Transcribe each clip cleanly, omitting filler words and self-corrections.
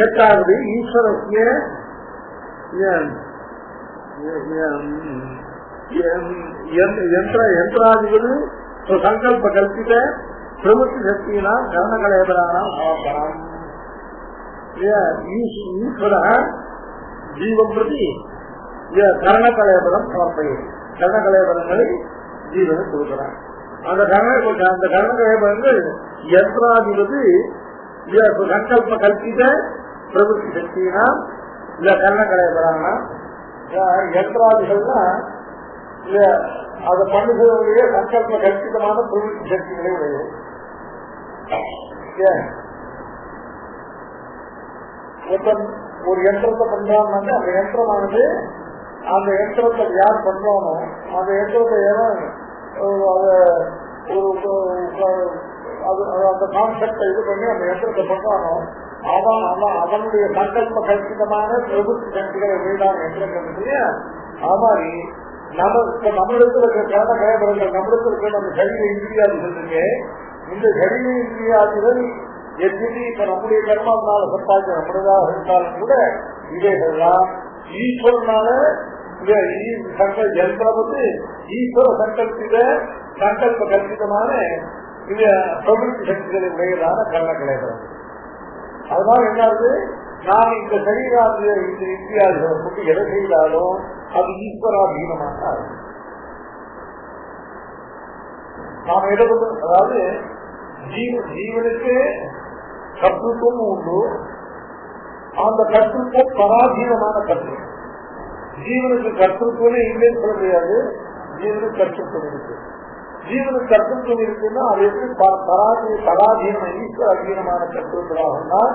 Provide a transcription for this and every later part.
எட்டாவது ஈஸ்வரஸ்ய யந்திராதிபதி சங்கல்ப கல்பித பிரவೃತ್ತಿ சக்தினா கர்ணகலேபராணம் சமர்ப்பணம். ஈஸ்வர ஜீவம் பிரதி கர்ணகலேபரம் சமர்ப்பயம். கர்ணகலேபரங்களை ஜீவனுக்கு கொடுக்கிறார். அந்த கர்ணகலேபரங்கள் யந்திராதிபதி சங்கல்ப கல்பித பிரவೃತ್ತಿ சக்தினா இல்ல கர்ணகலேபராணம். யந்திராதிகள்னா அதை பண்ணுகிறவர்களே சங்கல்ப கல்பிதமான பிரவೃತ್ತಿ சக்திகளே உடையது. ஒரு யந்திரத்தை பண்றாங்க, அந்த யந்திரமானது அந்த யந்திரத்தை யார் பண்றானோ அந்த யந்திரத்தை அந்த கான்செப்டை இது பண்ணி அந்த யந்திரத்தை பண்றானோ அவனுடைய சங்கல்ப கல்பிதமான பிரவೃತ್ತಿ சக்திகளை வீடான யந்திரங்கள் இல்லையா? அது மாதிரி நம்மளுக்கு இருக்கிற கரண கயபரங்கள், நம்மளுக்கு இருக்கிற நம்ம சரீர இந்திரியாதிகள் இருக்கு. இந்த சரீர இந்திரியாதிகள் எப்படி இப்ப நம்முடைய கர்மாவனால சம்பாதிக்க நம்மளதாக இருந்தாலும் கூட இவைகள்லாம் ஈஸ்வரனால யந்திரவது ஈஸ்வர சங்கல்ப கல்பிதமான பிரவೃತ್ತಿ சக்திகளை உடையதான கரண கலைபரங்கள். அதனால என்னாவது நாம் இந்த சரீராதிய இந்த இந்திரியாதிகளை கொண்டு எதை செய்தாலும் அது ஈஸ்வராதீனமாக நாம் எதை கொண்டு, அதாவது ஜீவனுக்கு கர்த்தத்துவம் உண்டு. அந்த கர்த்தத்துவம் பராதீனமான கர்த்தம். ஜீவனுக்கு கர்த்தத்துவமே இல்லைன்னு சொல்ல முடியாது. ஜீவனுக்கு கர்த்தத்துவம் இருக்கு. ஜீவனுக்கு கர்த்தத்துவம் இருக்குன்னா அது எப்படி பராதீனம் ஈஸ்வர அதீனமான கர்த்தத்துவங்களாக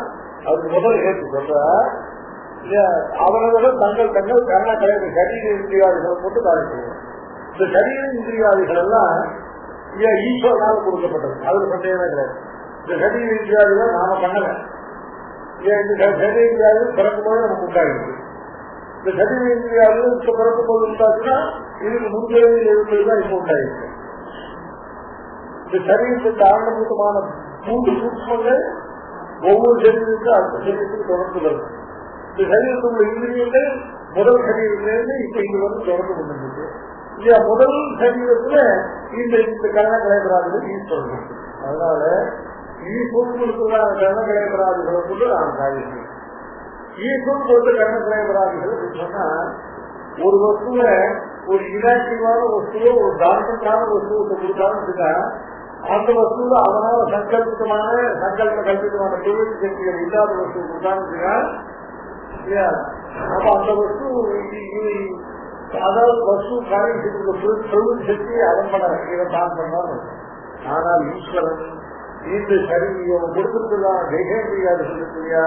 அது முதல் ஏற்று சொல்ற. அவர்கள் தங்கள் கர்ண கலைவு சரீர இந்திரியாதிகளை போட்டு காய்ச்சிடுவோம். இந்த சரீர இந்திரியாதிகள் எல்லாம் ஈஸ்வரனால் கொடுக்கப்பட்டது. அதுல சந்தேகமே கிடையாது. இந்த சரீர இந்திரியாதிகள் நாம பண்ணல. இந்த சரீர இந்திரியாதிகள் பிறக்கும் போது நமக்கு உண்டாயிருக்கு. இந்த சரீர இந்திரியாதிகள் இப்ப பிறக்கும் போது உண்டாச்சுன்னா இதுக்கு முன்பிறவியில் இருந்ததுதான் இப்ப உண்டாயிருக்கு. இந்த சரீரத்துக்கு ஆரம்பமான 3 சூட்சங்கள் ஒவ்வொரு சரீரத்துக்கும் அடுத்த சரீரத்துக்கு தொடர்ந்து வருது. இந்த சரீரத்துள்ள இந்திரியங்கள் முதல் சரீரத்திலிருந்து இப்ப இங்க வந்து தொடர்ந்து கொண்டிருக்கு. இல்லையா? முதல் சரீரத்துல இந்த கரண கலைபராதிகள் ஈஸ்வரன். அதனால ஈஸ்வரனுக்குள்ளான கரண கலைபராதிகளை கொண்டு நாம் காய்ச்சி ஈஸ்வரன் கொடுத்த கரண கலைபராதிகள் சொன்னா ஒரு வஸ்துவ ஒரு இனாக்டிவான வஸ்துவோ ஒரு டார்மண்டான வஸ்துவத்தை கொடுத்தாலும் அந்த வஸ்துவ அவனால சங்கல்ப கல்பிதமான பிரவೃತ್ತಿ சக்திகள் இல்லாத வஸ்து கொடுத்தாலும் அப்ப அந்த வஸ்து அதாவது வஸ்து காரியத்துக்கு பிரவೃತ್ತಿ சக்தியை அவன் பண்ண இவன் தான் பண்ணாலும். ஆனால் ஈஸ்வரன் இந்த சரீரம் கொடுத்திருக்கிறதான தேகேந்திரியாதிகள் இல்லையா?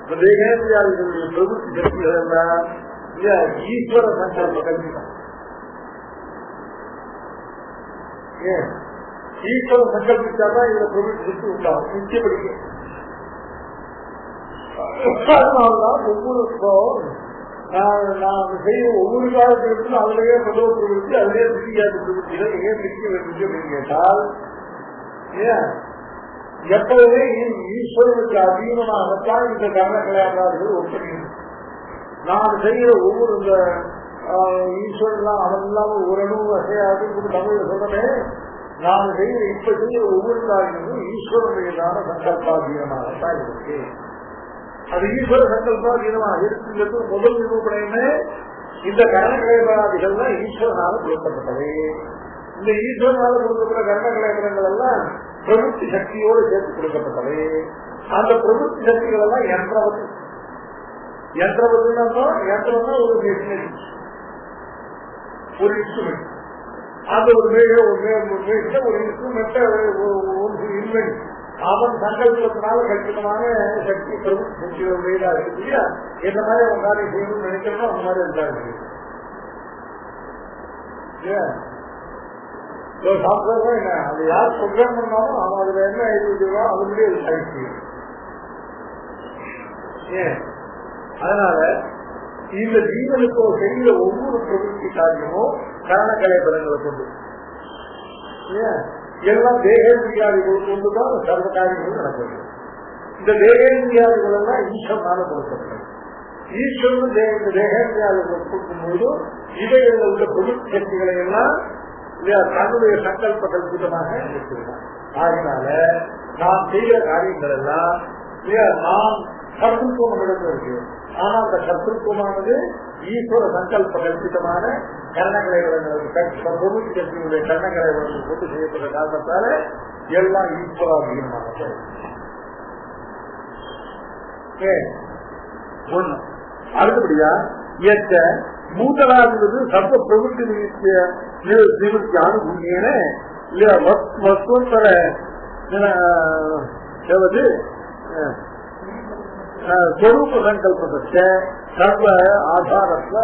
இந்த தேகேந்திரியாதிகளுடைய பிரவೃತ್ತಿ சக்திகள் எல்லாம் ஈஸ்வர சங்கல்ப கல்பிதம். ஈஸ்வர சங்கல்பிச்சாதான் இதுல பிரவೃತ್ತಿ சக்தி உண்டாகும் நிச்சயப்படிக்க. அதனால்தான் ஒவ்வொருக்கும் நான் செய்ய ஒவ்வொரு காலத்திற்கும் அதிலேயே பிரதோஷ பிரவೃತ್ತಿ அதிலே பிரியாத பிரவೃத்திகள் ஏன் பிரிக்க வேண்டும் அப்படின்னு கேட்டால் எப்பவுமே ஈஸ்வரனுக்கு அதீனமாகத்தான் இந்த கர்ண கலையாளர்கள் ஒப்பனை. நான் செய்கிற ஒவ்வொரு இந்த ஈஸ்வரன் அவன் இல்லாம ஒரு அணு அசையாது தமிழ் சொல்றே. நான் செய்கிற இப்ப செய்கிற ஒவ்வொரு காரியமும் ஈஸ்வரனுடையதான சங்கல்பாதீனமாகத்தான் இருக்கு. அது ஈஸ்வர சங்கல்பாதீனமாக இருக்குங்கிறது முதல் நிரூபணையுமே இந்த கர்ண கலைபராதிகள்லாம் ஈஸ்வரனால கொடுக்கப்பட்டவை. இந்த ஈஸ்வரனால கொடுக்கப்பட்ட கர்ண கலைபரங்கள் எல்லாம் பிரவೃತ್ತಿ சக்தியோடு சேர்த்து கொடுக்கப்பட்டவை. அந்த பிரவೃತ್ತಿ சக்திகள் எல்லாம் யந்திரவதுன்னா ஒரு மெஷினரி, ஒரு இன்ஸ்ட்ருமெண்ட். அந்த ஒரு இன்ஸ்ட்ருமெண்ட் இன்வென்ட் அவன் சங்கல்பத்தினால கல்பிதமான சக்தி பிரபுத்தி சக்திகளுடையதா இருக்கு இல்லையா? எந்த மாதிரி அவன் காரியம் செய்யணும்னு நினைக்கிறோம் அந்த மாதிரி இருந்தாங்க. சாப்பிட்றதா என்ன, அது யார் ப்ரோக்ராம் பண்ணாலும் அவன் அதுல என்ன எழுதிடுவோ அதுலயே அது சாய்ச்சி. ஏன் அதனால இந்த ஜீவனுக்கு செய்கிற ஒவ்வொரு பிரபுத்தி காரியமும் கரணக்கலை பலங்களை கொண்டு எல்லாம் தேகேந்திரியாதிகள் கொண்டுதான் சர்வ காரியங்கள் நடக்கிறது. இந்த தேகேந்திரியாதிகள் எல்லாம் ஈஸ்வரனால கொடுக்கப்படும். ஈஸ்வரன் இந்த தேகேந்திரியாதிகளை கொடுக்கும்போது இவைகளில் உள்ள பிரபுத்தி சக்திகளை எல்லாம் தன்னுடைய சங்கல்ப கல்பிதமாக இருக்கிறார். அதனால நாம் செய்கிற காரியங்கள் எல்லாம் நாம் கர்த்தத்துவம் நம்மிடத்தில் இருக்கு. ஆனா அந்த கர்த்தத்துவமானது ஈஸ்வர சங்கல்ப கல்பிதமான கரணங்களை பிரபுத்தி சக்தியுடைய கரணங்களை கொண்டு செய்யப்பட்ட காரணத்தால எல்லாம் ஈஸ்வராதீனமாக ஒண்ணு. அடுத்தபடியா இயற்ற மூத்தலாகிறது சர்வ பிரபுத்தி நிவர்த்தி அனுபூமியன வஸ்வந்தர ஸ்வரூப சங்கல்பத்தை சர்வ ஆதாரத்துல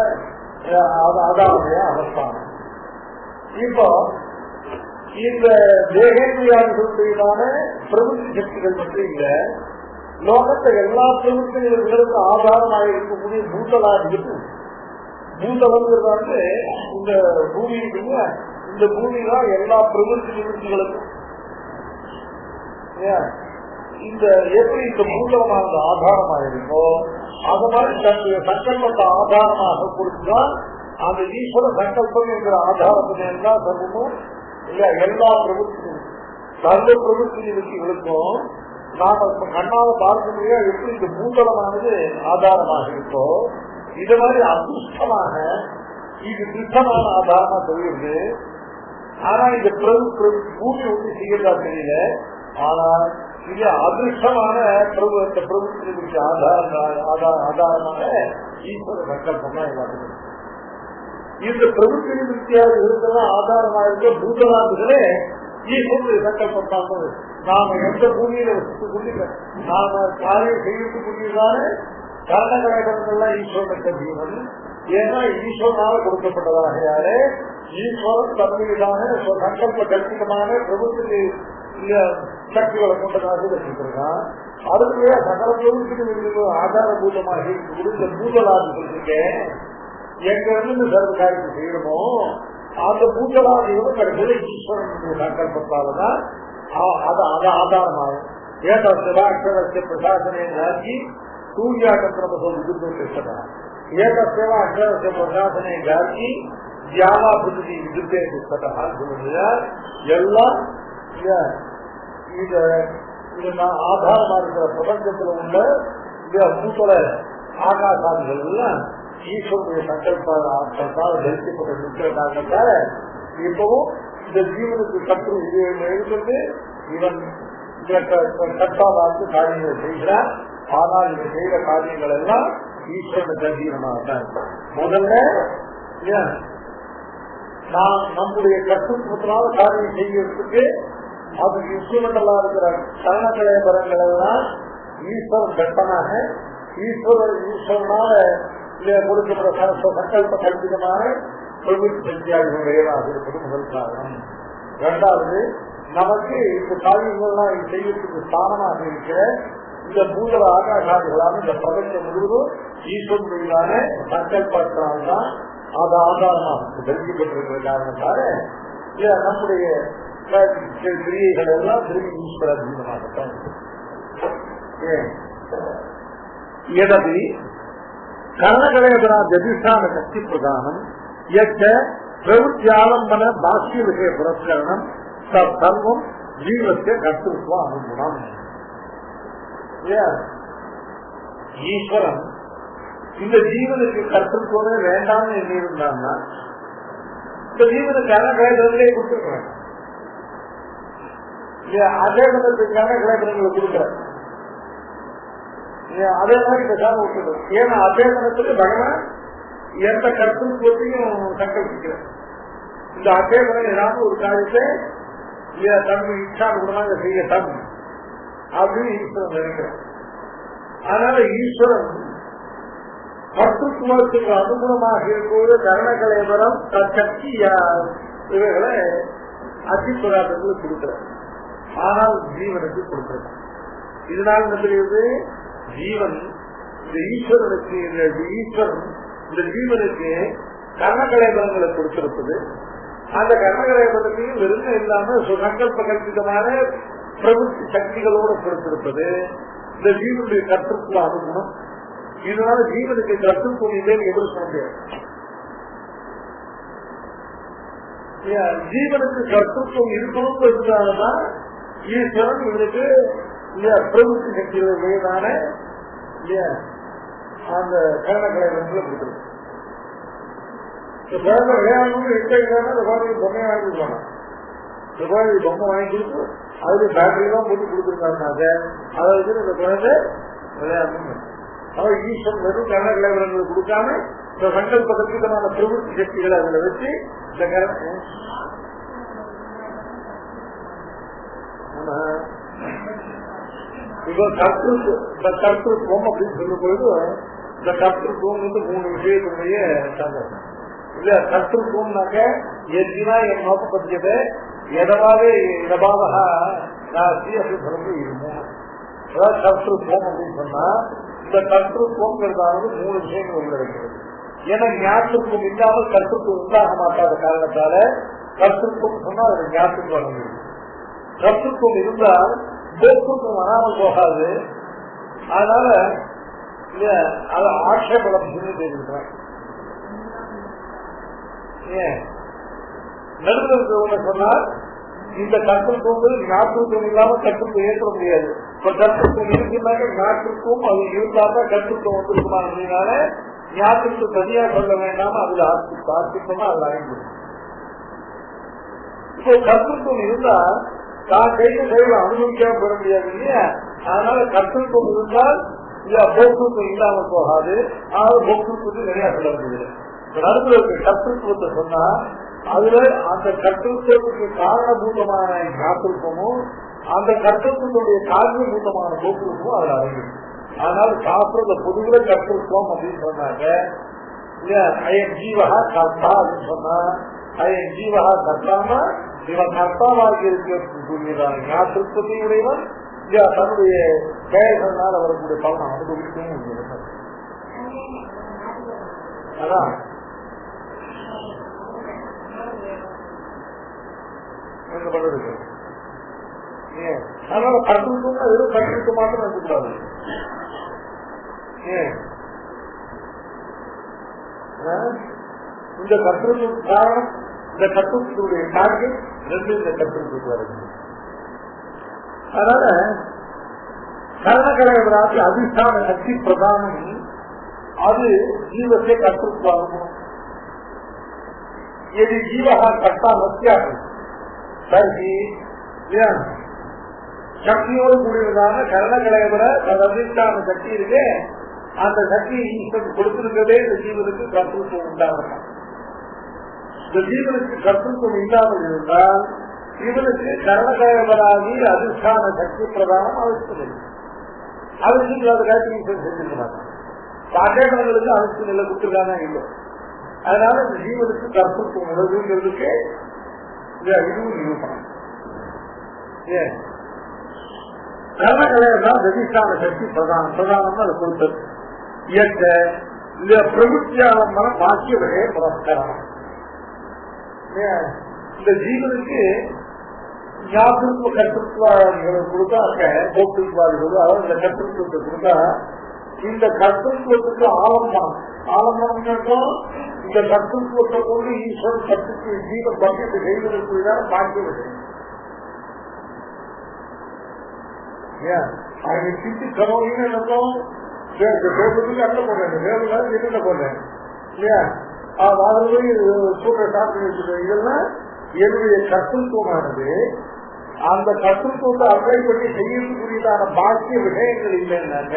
ஆதாரமைய அவஸ்தானம். இப்போ இந்த தேகேந்திரியாதிகளுடையதான பிரபுத்தி சக்திகள் மட்டும் இல்ல, லோகத்தை எல்லா பிரபுத்திகளுக்கு ஆதாரமாக இருக்கக்கூடிய மூத்தலாதிகள். மூத்தலங்கிறது வந்து இந்த பூமி இருக்குங்க, இந்த பூமி தான் எல்லா பிரபுத்தி நிவர்த்திகளுக்கும் இந்த எப்படி இந்த மூலமானது ஆதாரமாக இருக்கோ அது மாதிரி தன்னுடைய சங்கல்பத்தை ஆதாரமாக கொடுத்துதான் அந்த ஈஸ்வர சங்கல்பம் என்கிற ஆதாரத்தின எல்லா சர்வமும் இல்ல எல்லா பிரபுத்தி சர்வ பிரபுத்தி நிவர்த்திகளுக்கும் நாம கண்ணால பார்க்க முடியாது. எப்படி இந்த மூலமானது ஆதாரமாக இருக்கோ இது மாதிரி அதிர்ஷ்டமாக இது திருஷ்டமான ஆதாரமா தெரியுது. ஆனா இந்த பூமி ஒன்று செய்யறதா தெரியல. ஆனால் இது அதிர்ஷ்டமான பிரபுத்திற்கு ஆதாரமாக ஈஸ்வர சங்கல்பம் தான் எல்லாத்துக்கும். இந்த பிரபுத்தி வித்தியாக இருந்தெல்லாம் ஆதாரமா இருக்க பூதலாந்துகளே ஈஸ்வருடைய சங்கல்பம் தான். நாம எந்த பூமியில வச்சுட்டு நாம காரியம் செய்யறதுக்குரியதான கரணகலகங்கள்லாம் ஈஸ்வரனுக்கு ஜீவன். ஏன்னா ஈஸ்வரனால கொடுக்கப்பட்டதாக ஈஸ்வரன் தன்மையிலான சங்கல்ப கல்பிதமான பிரபுத்தி சக்திகளை கொண்டதாக வச்சிருக்கான். அதுக்குள்ளே சகல பிரபுத்திக்கு ஆதாரபூதமாக இந்த பூதலாதிகளுக்கு எங்க இருந்து சர்வ காரியத்தை செய்யணுமோ அந்த பூதலாதிகளும் கடைசியில ஈஸ்வரனுடைய சங்கல்பத்தால்தான் அது ஆதாரமாகும். ஏகசேவாட்சரஸ்ய பிரசாசனை காட்சி சூர்யாகந்திரமசோ விதுர்தா ஏகசேவா அக்ஷரஸ்ய பிரசாசனை காட்சி தியாவா புத்தி விதுர்தே புத்தகா சொல்லுங்க. எல்லாம் ஆதாரமா இருக்கிற பிரபஞ்சத்துல உள்ள பூத்தல ஆகாசாதிகள் எல்லாம் ஈஸ்வருடைய சங்கல்பால் தரிக்கப்பட்ட நிற்கிற காரணத்தால இப்பவும் இந்த ஜீவனுக்கு கற்று இருக்கிறது. இவன் கட்டாவாக்கு காரியங்களை செய்கிறான். ஆனால் இவன் செய்கிற காரியங்கள் எல்லாம் ஈஸ்வரனுக்கு அധീனமாக தான். முதல்ல நான் நம்முடைய கட்டுத்தினால காரியம் செய்யறதுக்கு அதுக்கு இன்ஸ்ட்ருமெண்டலா இருக்கிற கரணக்கலை பரங்கள் எல்லாம் ஈஸ்வரன் கட்டனாக ஈஸ்வரனால கொடுக்கப்பட்ட சங்கல்ப கல்பிதமான பிரபுத்தி சக்தியாக இருப்பது முதல் காரணம். இரண்டாவது, நமக்கு இந்த காரியங்கள்லாம் செய்யறதுக்கு ஸ்தானமாக இருக்கிற இந்த பூதல ஆகாசாதிகளான இந்த பிரபஞ்சம் முழுவதும் ஈஸ்வரனுடையதான சங்கல்பத்தினால்தான் அது ஆதாரமாக தெரிவிக்கப்பட்டிருக்கிற காரணத்தால நம்முடைய கிரியைகள் எல்லாம் திரும்பி ஈஸ்வர தீனமாகத்தான். எதபி கரணகலேபனா ஜதிஷ்டான சக்தி பிரதானம் பிரவృత్యాలంబన பாக்கிய விஷய புரஸ்கரணம் சர்வம் ஜீவத்திய கர்த்தృత్వ அனுகுணம். ஈஸ்வரன் இந்த ஜீவனுக்கு கர்த்தத்துவமே வேண்டாம்னு எண்ணிருந்தான்னா இந்த ஜீவனுக்கு கரணகலேபனே கொடுத்துருக்காங்க. அஜேதனத்துக்கு கரணகலேபனங்களை கொடுக்குற அதே மாதிரி பேசாம விட்டுடும். ஏன்னா அஜேதனத்துக்கு பகவான் எந்த கர்த்தத்துவத்தையும் சங்கல்பிக்கிற இந்த அஜேதனம் ஏதாவது ஒரு காரியத்தை தன்மை இச்சானுகுணமாக செய்யட்டும் அப்படின்னு ஈஸ்வரன் நினைக்கிறான். அதனால ஈஸ்வரன் கர்த்தத்துவத்துக்கு அனுகுணமாக இருப்போது கரணகலேபரம் சக்தி இவைகளை அத்திப்பதார்த்தங்களுக்கு கொடுக்கிறார். ஆனால் ஜீவனுக்கு கொடுக்கிறது. இதனால் என்ன தெரியுது? ஜீவன் இந்த ஈஸ்வரனுக்கு ஈஸ்வரன் இந்த ஜீவனுக்கு கர்ணகலேபரங்களை கொடுத்திருப்பது. அந்த கர்ணகலேபரத்தையும் வெறுமை இல்லாம சங்கல்ப கல்பிதமான பிரபுத்தி சக்திகளோடு கொடுத்திருப்பது இந்த ஜீவனுடைய கர்த்தத்துவ அனுகுணம். இதனால ஜீவனுக்கு கர்த்தத்துவம் இல்லைன்னு எதிர்ப்பு சொல்ல முடியாது. ஜீவனுக்கு கர்த்தத்துவம் இருக்கணும்ன்றதுனாலதான் ஈஸ்வரன் இவனுக்கு பிரபுத்தி சக்திகள் மீதான அந்த கர்ணகலேபரங்களை கொடுத்திருக்கு. விளையாடணும் இருக்காங்க அந்த குழந்தைக்கு பொம்மையை வாங்கி கொடுப்பாங்க. இந்த குழந்தைக்கு பொம்மை வாங்கி கொடுத்து அதுக்கு பேட்டரி தான் போட்டு கொடுத்துருக்காங்க. அதை வச்சு இந்த குழந்தை விளையாடணும். அதாவது ஈஸ்வரன் வெறும் கர்ணகலேபரங்களை கொடுக்காம இந்த சங்கல்ப கல்பிதமான பிரபுத்தி சக்திகளை அதுல வச்சு இந்த இப்போ கர்த்தத்துவம் அப்படின்னு சொல்லும் பொழுது இந்த கர்த்தத்துவம் வந்து 3 விஷயத்தினுடைய சந்தோஷம் இல்ல. கர்த்தத்துவம்னாக்க எதினா என் நோக்கப்பட்டது எதவாவே இடபாவகா ராசி அப்படின்னு சொல்லும்போது இது 3. அதாவது கர்த்தத்துவம் அப்படின்னு சொன்னா இந்த கர்த்தத்துவம்ங்கிறதாவது 3 விஷயங்கள் உள்ள இருக்கிறது. ஏன்னா ஞாபகம் இல்லாமல் கர்த்தத்துவம் உண்டாக மாட்டாத காரணத்தால கர்த்தத்துவம் சொன்னா அது ஞாபகம் வர முடியும். கர்த்தத்துவம் இருந்தால் போக்குவரத்து வராமல் போகாது. அதனால அதை ஆட்சேபம் தெரிவிக்கிறேன். நடுவர்கள் சொன்னால் இந்த கர்த்தத்துவம் ஞாபகம் இல்லாம கர்த்தத்துவம் ஏற்ற முடியாது. இப்ப கர்த்தத்துவம் இருக்குனாக்க ஞாபகம் அது இருந்தால்தான் கர்த்தத்துவம் வந்திருக்குமா அப்படின்னால ஞாபகத்தை தனியா சொல்ல வேண்டாம அதுல ஆர்த்திக்கமா அதுல ஆகிடும். இப்போ கர்த்தத்துவம் இருந்தா தான் கையில அனுபவிக்காம பெற முடியாது இல்லையா. அதனால கர்த்தத்துவம் இருந்தால் போக்குவரத்து இல்லாமல் போகாது. ஆனால் போக்குவரத்து நிறைய சொல்ல முடியாது. நடுவருக்கு கர்த்தத்துவத்தை சொன்னா அதுல அந்த கர்த்தத்துவத்துக்கு காரணபூதமான ஞாபகமும் அந்த கர்த்தத்துவனுடைய காரணபூதமான போக்குவரத்தும் அதுல அடங்கிடும். அதனால சாப்பிடுற பொதுவில கர்த்தத்துவம் அப்படின்னு சொன்னாங்க. அயன் ஜீவகா கர்த்தா அப்படின்னு சொன்னா அயன் ஜீவகா கர்த்தாமா இவன் கர்த்தாவாக இருக்கக்கூடியதான ஞாபகத்தையுடையவன் தன்னுடைய செயல்களால் வரக்கூடிய பலனை அனுபவிக்கணும். அதான் பண்றது. அதனால கற்றுக்கணும் வெறும் கற்றுக்க மாத்திரம் இருக்கக்கூடாது. இந்த கற்றுக்கு காரணம் இந்த கற்றுடைய டார்கெட் 2 இந்த கற்றுக்கு வருது. அதனால கர்ணகலேபராதி அதிஷ்டான சக்தி பிரதானம் அது ஜீவத்தை கற்றுக்கு ஆகணும். यदि जीवः कर्ता नस्याः तर्हि சக்தியோடு கூடியதான கர்ணகலேபர அதிஷ்டான சக்தி இருக்கு. அந்த சக்தி ஈஸ்வரன் கொடுத்திருக்கவே இந்த ஜீவனுக்கு கர்த்தத்துவம் உண்டாகலாம். இந்த ஜீவனுக்கு கர்த்தத்துவம் இல்லாமல் இருந்தால் இவனுக்கு கர்ணகலேபராகி அதிஷ்டான சக்தி பிரதானம் அவசியம். அவசியம் அதை காட்டி ஈஸ்வரன் செஞ்சிருக்கிறாங்க. பாட்டேட்டவர்களுக்கு அவசியம் இல்லை கொடுத்துருக்காங்க இல்லை. அதனால இந்த ஜீவனுக்கு கர்த்தத்துவம் உணர்வுங்கிறதுக்கு இதுவும் நிரூபணம். கர்ணகலேபரா அதிஷ்டான சக்தி பிரதானம் அதை கொடுத்தது. இயற்க இல்ல பிரபுத்தியான பாக்கியவரே புரஸ்கரம். இந்த ஜீவனுக்கு ஞாபக கர்த்தத்துவங்களை கொடுத்தா போக்குவாதிகளோ அதாவது இந்த கர்த்தத்துவத்தை கொடுத்தா இந்த கர்த்தத்துவத்துக்கு ஆலம்பனம் இந்த கர்த்தத்துவத்தை கொண்டு ஈஸ்வரன் கர்த்தத்துவ ஜீவ பக்கியத்தை செய்வதற்கு பாக்கியவரே சித்தி கரோன்னு அர்த்தம் அர்த்தம் போடுறேன். வேறு என்ன போடுறேன் இல்லையா சூப்பர் சாப்பிட்டு இதெல்லாம் என்னுடைய கர்த்தத்துவமானது அந்த கர்த்தத்துவத்தை அப்ளை பண்ணி செய்யக்கூடியதான பாக்கிய விஷயங்கள் இல்லைன்னாக்க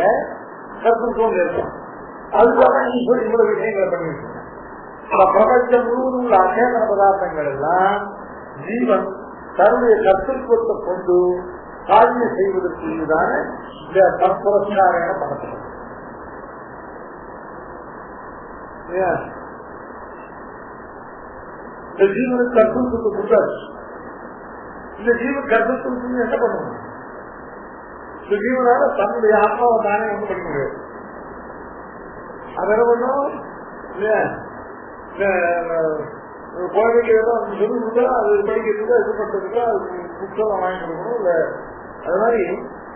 கர்த்தத்துவம் இருக்கும். அதுக்காக ஈஸ்வரன் இவ்வளவு விஷயங்களை பண்ணிட்டு பிரபஞ்சம் முழுவதும் உள்ள அசேதன பதார்த்தங்கள் எல்லாம் ஜீவன் தன்னுடைய கர்த்தத்துவத்தை கொண்டு காரியம் செய்வதற்குரியதான இந்த தற்புரஸ்கார பணத்தில் இந்த ஜீவனுக்கு கற்புக்கு கொடுத்தாரு. இந்த ஜீவன் கற்புக்கு என்ன பண்ணணும்? இந்த ஜீவனால தன்னுடைய ஆத்மாவை தானே ஒன்றும் பண்ண முடியாது. அது என்ன பண்ணும்? குழந்தைக்கு சொல்லி கொடுத்தா அது படிக்கிறதுக்கு இது பண்றதுக்கு அது புத்தகம் வாங்கி கொடுக்கணும். இல்ல அது மாதிரி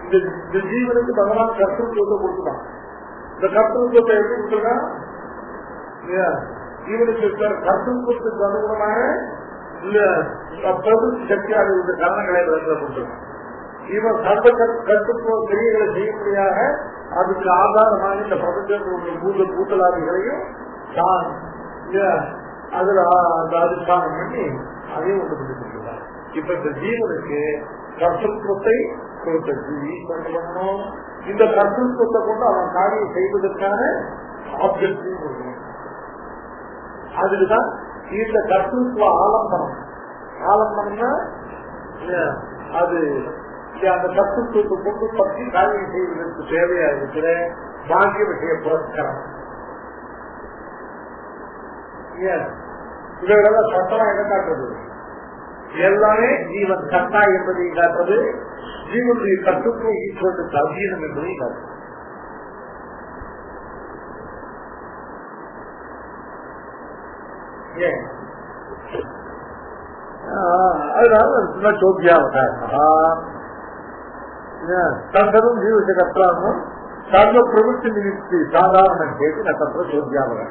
இந்த ஜீவனுக்கு பகவான் கர்த்தத்துவத்தை கொடுத்துட்டான். இந்த கர்த்தத்துவத்தை எப்படி கொடுத்துருக்கான்? ஜீவனுக்கு கர்த்தத்துவத்துக்கு அனுகுணமாக இல்ல பிரபுத்தி சக்தியாக இருந்த காரணங்களை கொடுத்துருக்கான். இவன் சர்வ கர்த்தத்துவ கிரியைகளை செய்யும்படியாக அதுக்கு ஆதாரமாக இந்த பிரபஞ்சத்தினுடைய பூத்தலாதிகளையும் தான் அதுல அந்த அதிஷ்டானம் பண்ணி அதையும் ஒன்று கொடுத்துருக்கிறார். இப்ப இந்த ஜீவனுக்கு கர்த்தத்துவத்தை பண்ணணும். இந்த கர்த்தத்துவத்தை கொண்டு அவன் காரியம் செய்வதற்கான ஆப்ஜெக்டையும் கொடுக்கணும். அதுக்குதான் இந்த கர்த்தத்துவ ஆலம்பனம். ஆலம்பனம்னா அது அந்த கர்த்தத்துவத்தை கொண்டு பற்றி காரியம் செய்வதற்கு தேவையா இருக்கிற பாக்கிய விஷய புரஸ்காரம். இதெல்லாம் சட்டமா என்ன காட்டுறது? எல்லாமே ஜீவன் கர்த்தா என்பதையும் காட்டுறது, ஜீவனுடைய கர்த்தத்துவம் ஈஸ்வரனுக்கு அதீனம் என்பதையும் காட்டுறது. அதனால சோத்தியாவதா தந்தரும் ஜீவத்தை கர்த்தாவும் சர்வ பிரபுத்தி நிமித்தி சாதாரண கேட்டு நட்சத்திர சோத்தியாவதா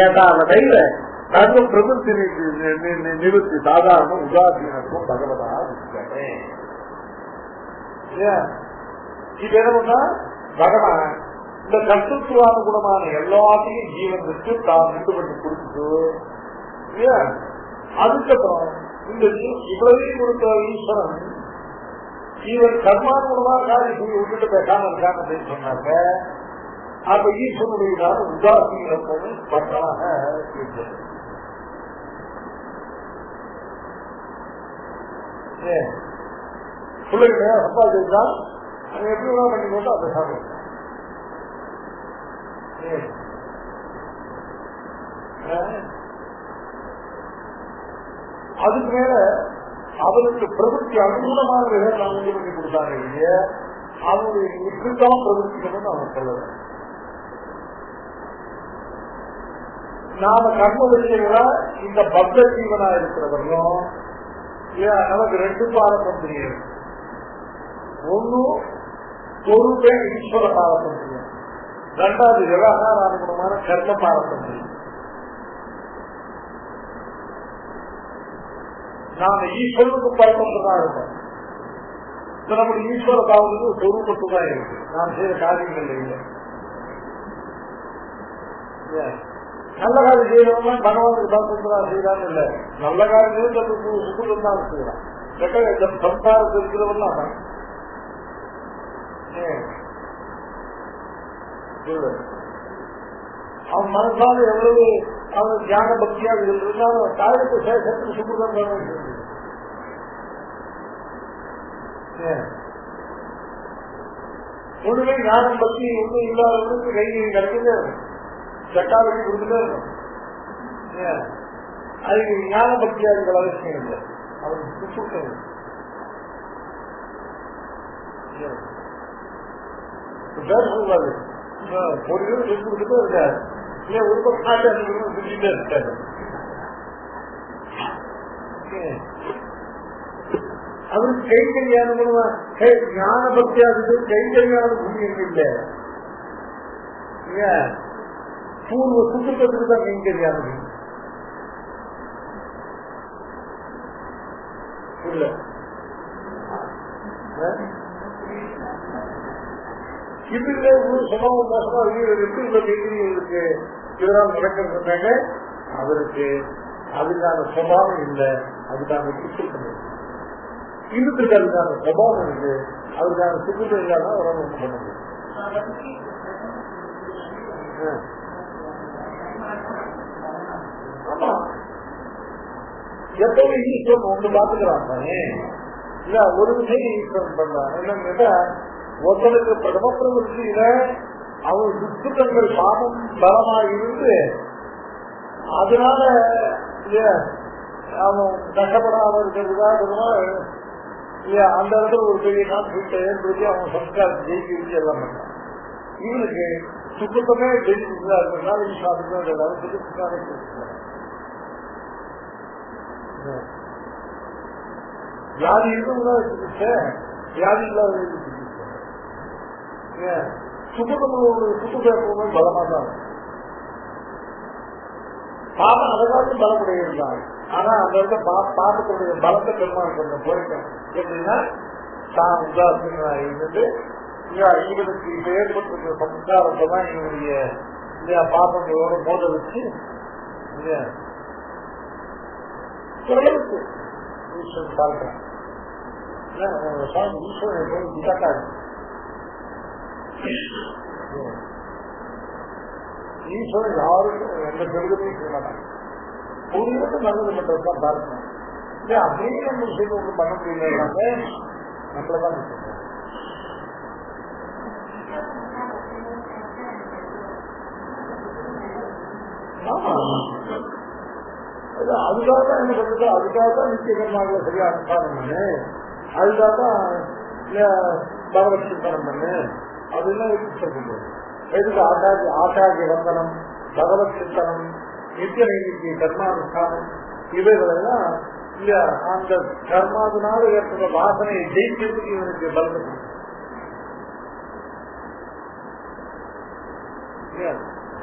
ஏதாவதையில சர்வ பிரபுத்தி நிறுத்தி சாதாரண உதாசீனத்துவம் பகவதா விசிக்கிறேன். இது என்னன்னா பகவான் இந்த கர்த்தத்துவானுகுணமான எல்லாத்தையும் ஜீவனுக்கு தான் உண்டு பண்ணி கொடுத்து அதுக்கப்புறம் இந்த இவ்வளவையும் கொடுத்த ஈஸ்வரன் இவன் கர்மானுகுணமா காரியம் செய்ய விட்டுட்டு பேசாம இருக்காங்க அப்படின்னு சொன்னாங்க. அப்ப ஈஸ்வரனுடைய உதாசீனத்துவம் பற்றாக இருக்கிறது. பிள்ளைங்க சம்பாதிச்சா எப்படி வேணா பண்ணி கொண்டு அதை சாப்பிடும். அதுக்கு மேல அவருக்கு பிரபுத்தி அனுகூலமான நான் உண்டு பண்ணி கொடுத்தாங்க இல்லையா, அவனுடைய இப்படித்தான் பிரபுத்திக்கணும்னு அவன் சொல்லல. நாம கர்ம விஷயங்களா இந்த பக்த ஜீவனா இருக்கிறவர்களும் நமக்கு ரெண்டு பாரம்பரியம் தெரியும். ஒன்னும் பொருளே ஈஸ்வர பாரம்பரியம், ரெண்டாவது விவகார அனுகுணமான கர்ம பாரம்பரியம். நாம ஈஸ்வரனுக்கு பரம்பரா இருக்கோம். நம்முடைய ஈஸ்வர பாவத்துக்கு சொரூபத்துதான் இருக்கு. நாம் செய்த காரியங்கள் இல்லை. நல்ல காரியம் செய்யறவங்க பகவானுக்கு பரம்பரா செய்யறான்னு இல்ல, நல்ல காரியம் சுக்குலம் தான் செய்யலாம். சம்சாரத்தில் இருக்கிறவன் தான் அவன் மனசால எவ்வளவு அவன் தியான பக்தியாக இருந்தாலும் தாயத்து சேஷத்துக்கு சுக்குலம் தான். ஒண்ணுமே ஞானம் பக்தி ஒன்றும் இல்லாதவனுக்கு கை கிடைக்கவே சட்டாவட்டி கொடுத்துட்டே இருக்கும். அதுக்கு ஞான பக்தியா இருக்கிற அவசியம் இல்லை. அவனுக்கு சுத்தம் சொல்றாரு. ஒரு பேர் சொல்லி கொடுத்துட்டே இருக்காரு. ஏன் ஒரு பக்கம் சொல்லிட்டே இருக்காரு. அவருக்கு கைங்கரியான ஞான பக்தியாகுது. கைங்கரியான புண்ணியம் இல்லை. பூர்வ சுத்தத்துக்கு தான் கைங்கரியானது இல்ல. இதுல ஒரு சமூகம் மோசமா வீரருக்கு இந்த கைங்கரியங்களுக்கு இதனால் நடக்கிறாங்க. அவருக்கு அதுக்கான சுபாவம் இல்லை, அதுக்கான சுத்தம் இதுக்கு அதுக்கான சுபாவம் இருக்கு, அதுக்கான சுத்தம் இல்லாம அவரால் ஒன்றும் பண்ண முடியும். ஆமா, எப்பவும் ஈஸ்வரன் ஒன்று பாத்துக்கிறான் தானே. இல்ல ஒரு விஷயம் ஈஸ்வரன் பண்றான். என்னன்னு கேட்டா, ஒருத்தனுக்கு பிரதம பிரவருத்தியில அவன் துஷ்டங்கள் பாவம் பலமா இருந்து அதனால அவன் கஷ்டப்படாம இருக்கிறதுக்காக அந்த இடத்துல ஒரு பெரிய கான்ஃபிளிக்ட் ஏற்படுத்தி அவன் சம்ஸ்காரத்தை ஜெயிக்க வச்சு எல்லாம் பண்றான். இவனுக்கு சுத்தமே ஜெயிச்சுதான் இருக்கிறதுனால வியாதி இருக்கா வியாதி இல்லாத சுத்தத்தோட சுத்தமே பலமா தான் பாப்பா அதை காலத்து பலமுடைய இருந்தாங்க. ஆனா அந்த இடத்துல பாப்பத்துடைய பலத்தை பெருமாள் கொஞ்சம் போயிட்டேன். எப்படின்னா தான் உதாசீனா இருந்துட்டு இவனுக்கு இப்ப ஏற்பட்டிருக்கிற சம்ஸ்காரத்தை தான் இவனுடைய பாப்பங்களோட மோத வச்சு ஈஸ்வரன் பார்க்கிறேன். ஈஸ்வரன் விசாக்காது ஈஸ்வரன் யாருக்கும் எந்த பெருகத்தையும் செய்ய மாட்டாங்க. பொருளுக்கு நல்லது பண்றதுதான் பார்க்கணும். அப்படியே நம்ம விஷயம் ஒன்றும் பண்ண முடியல. நம்மளதான் அதுக்காக தான் என்ன பண்றது, அதுக்காக தான் நிச்சய கர்மாவை சரியா அனுஷ்டானம் பண்ணு, அதுக்காக தான் பகவத் சிந்தனம் பண்ணு அதெல்லாம் சொல்றது. எதுக்கு ஆச்சாரிய வந்தனம், பகவத் சிந்தனம், நித்திய நைமித்திய கர்மானுஷ்டானம் இவைகளெல்லாம் இல்ல அந்த கர்மாவினால ஏற்பட்ட வாசனையை ஜெயிக்கிறதுக்கு இவனுக்கு பலம்.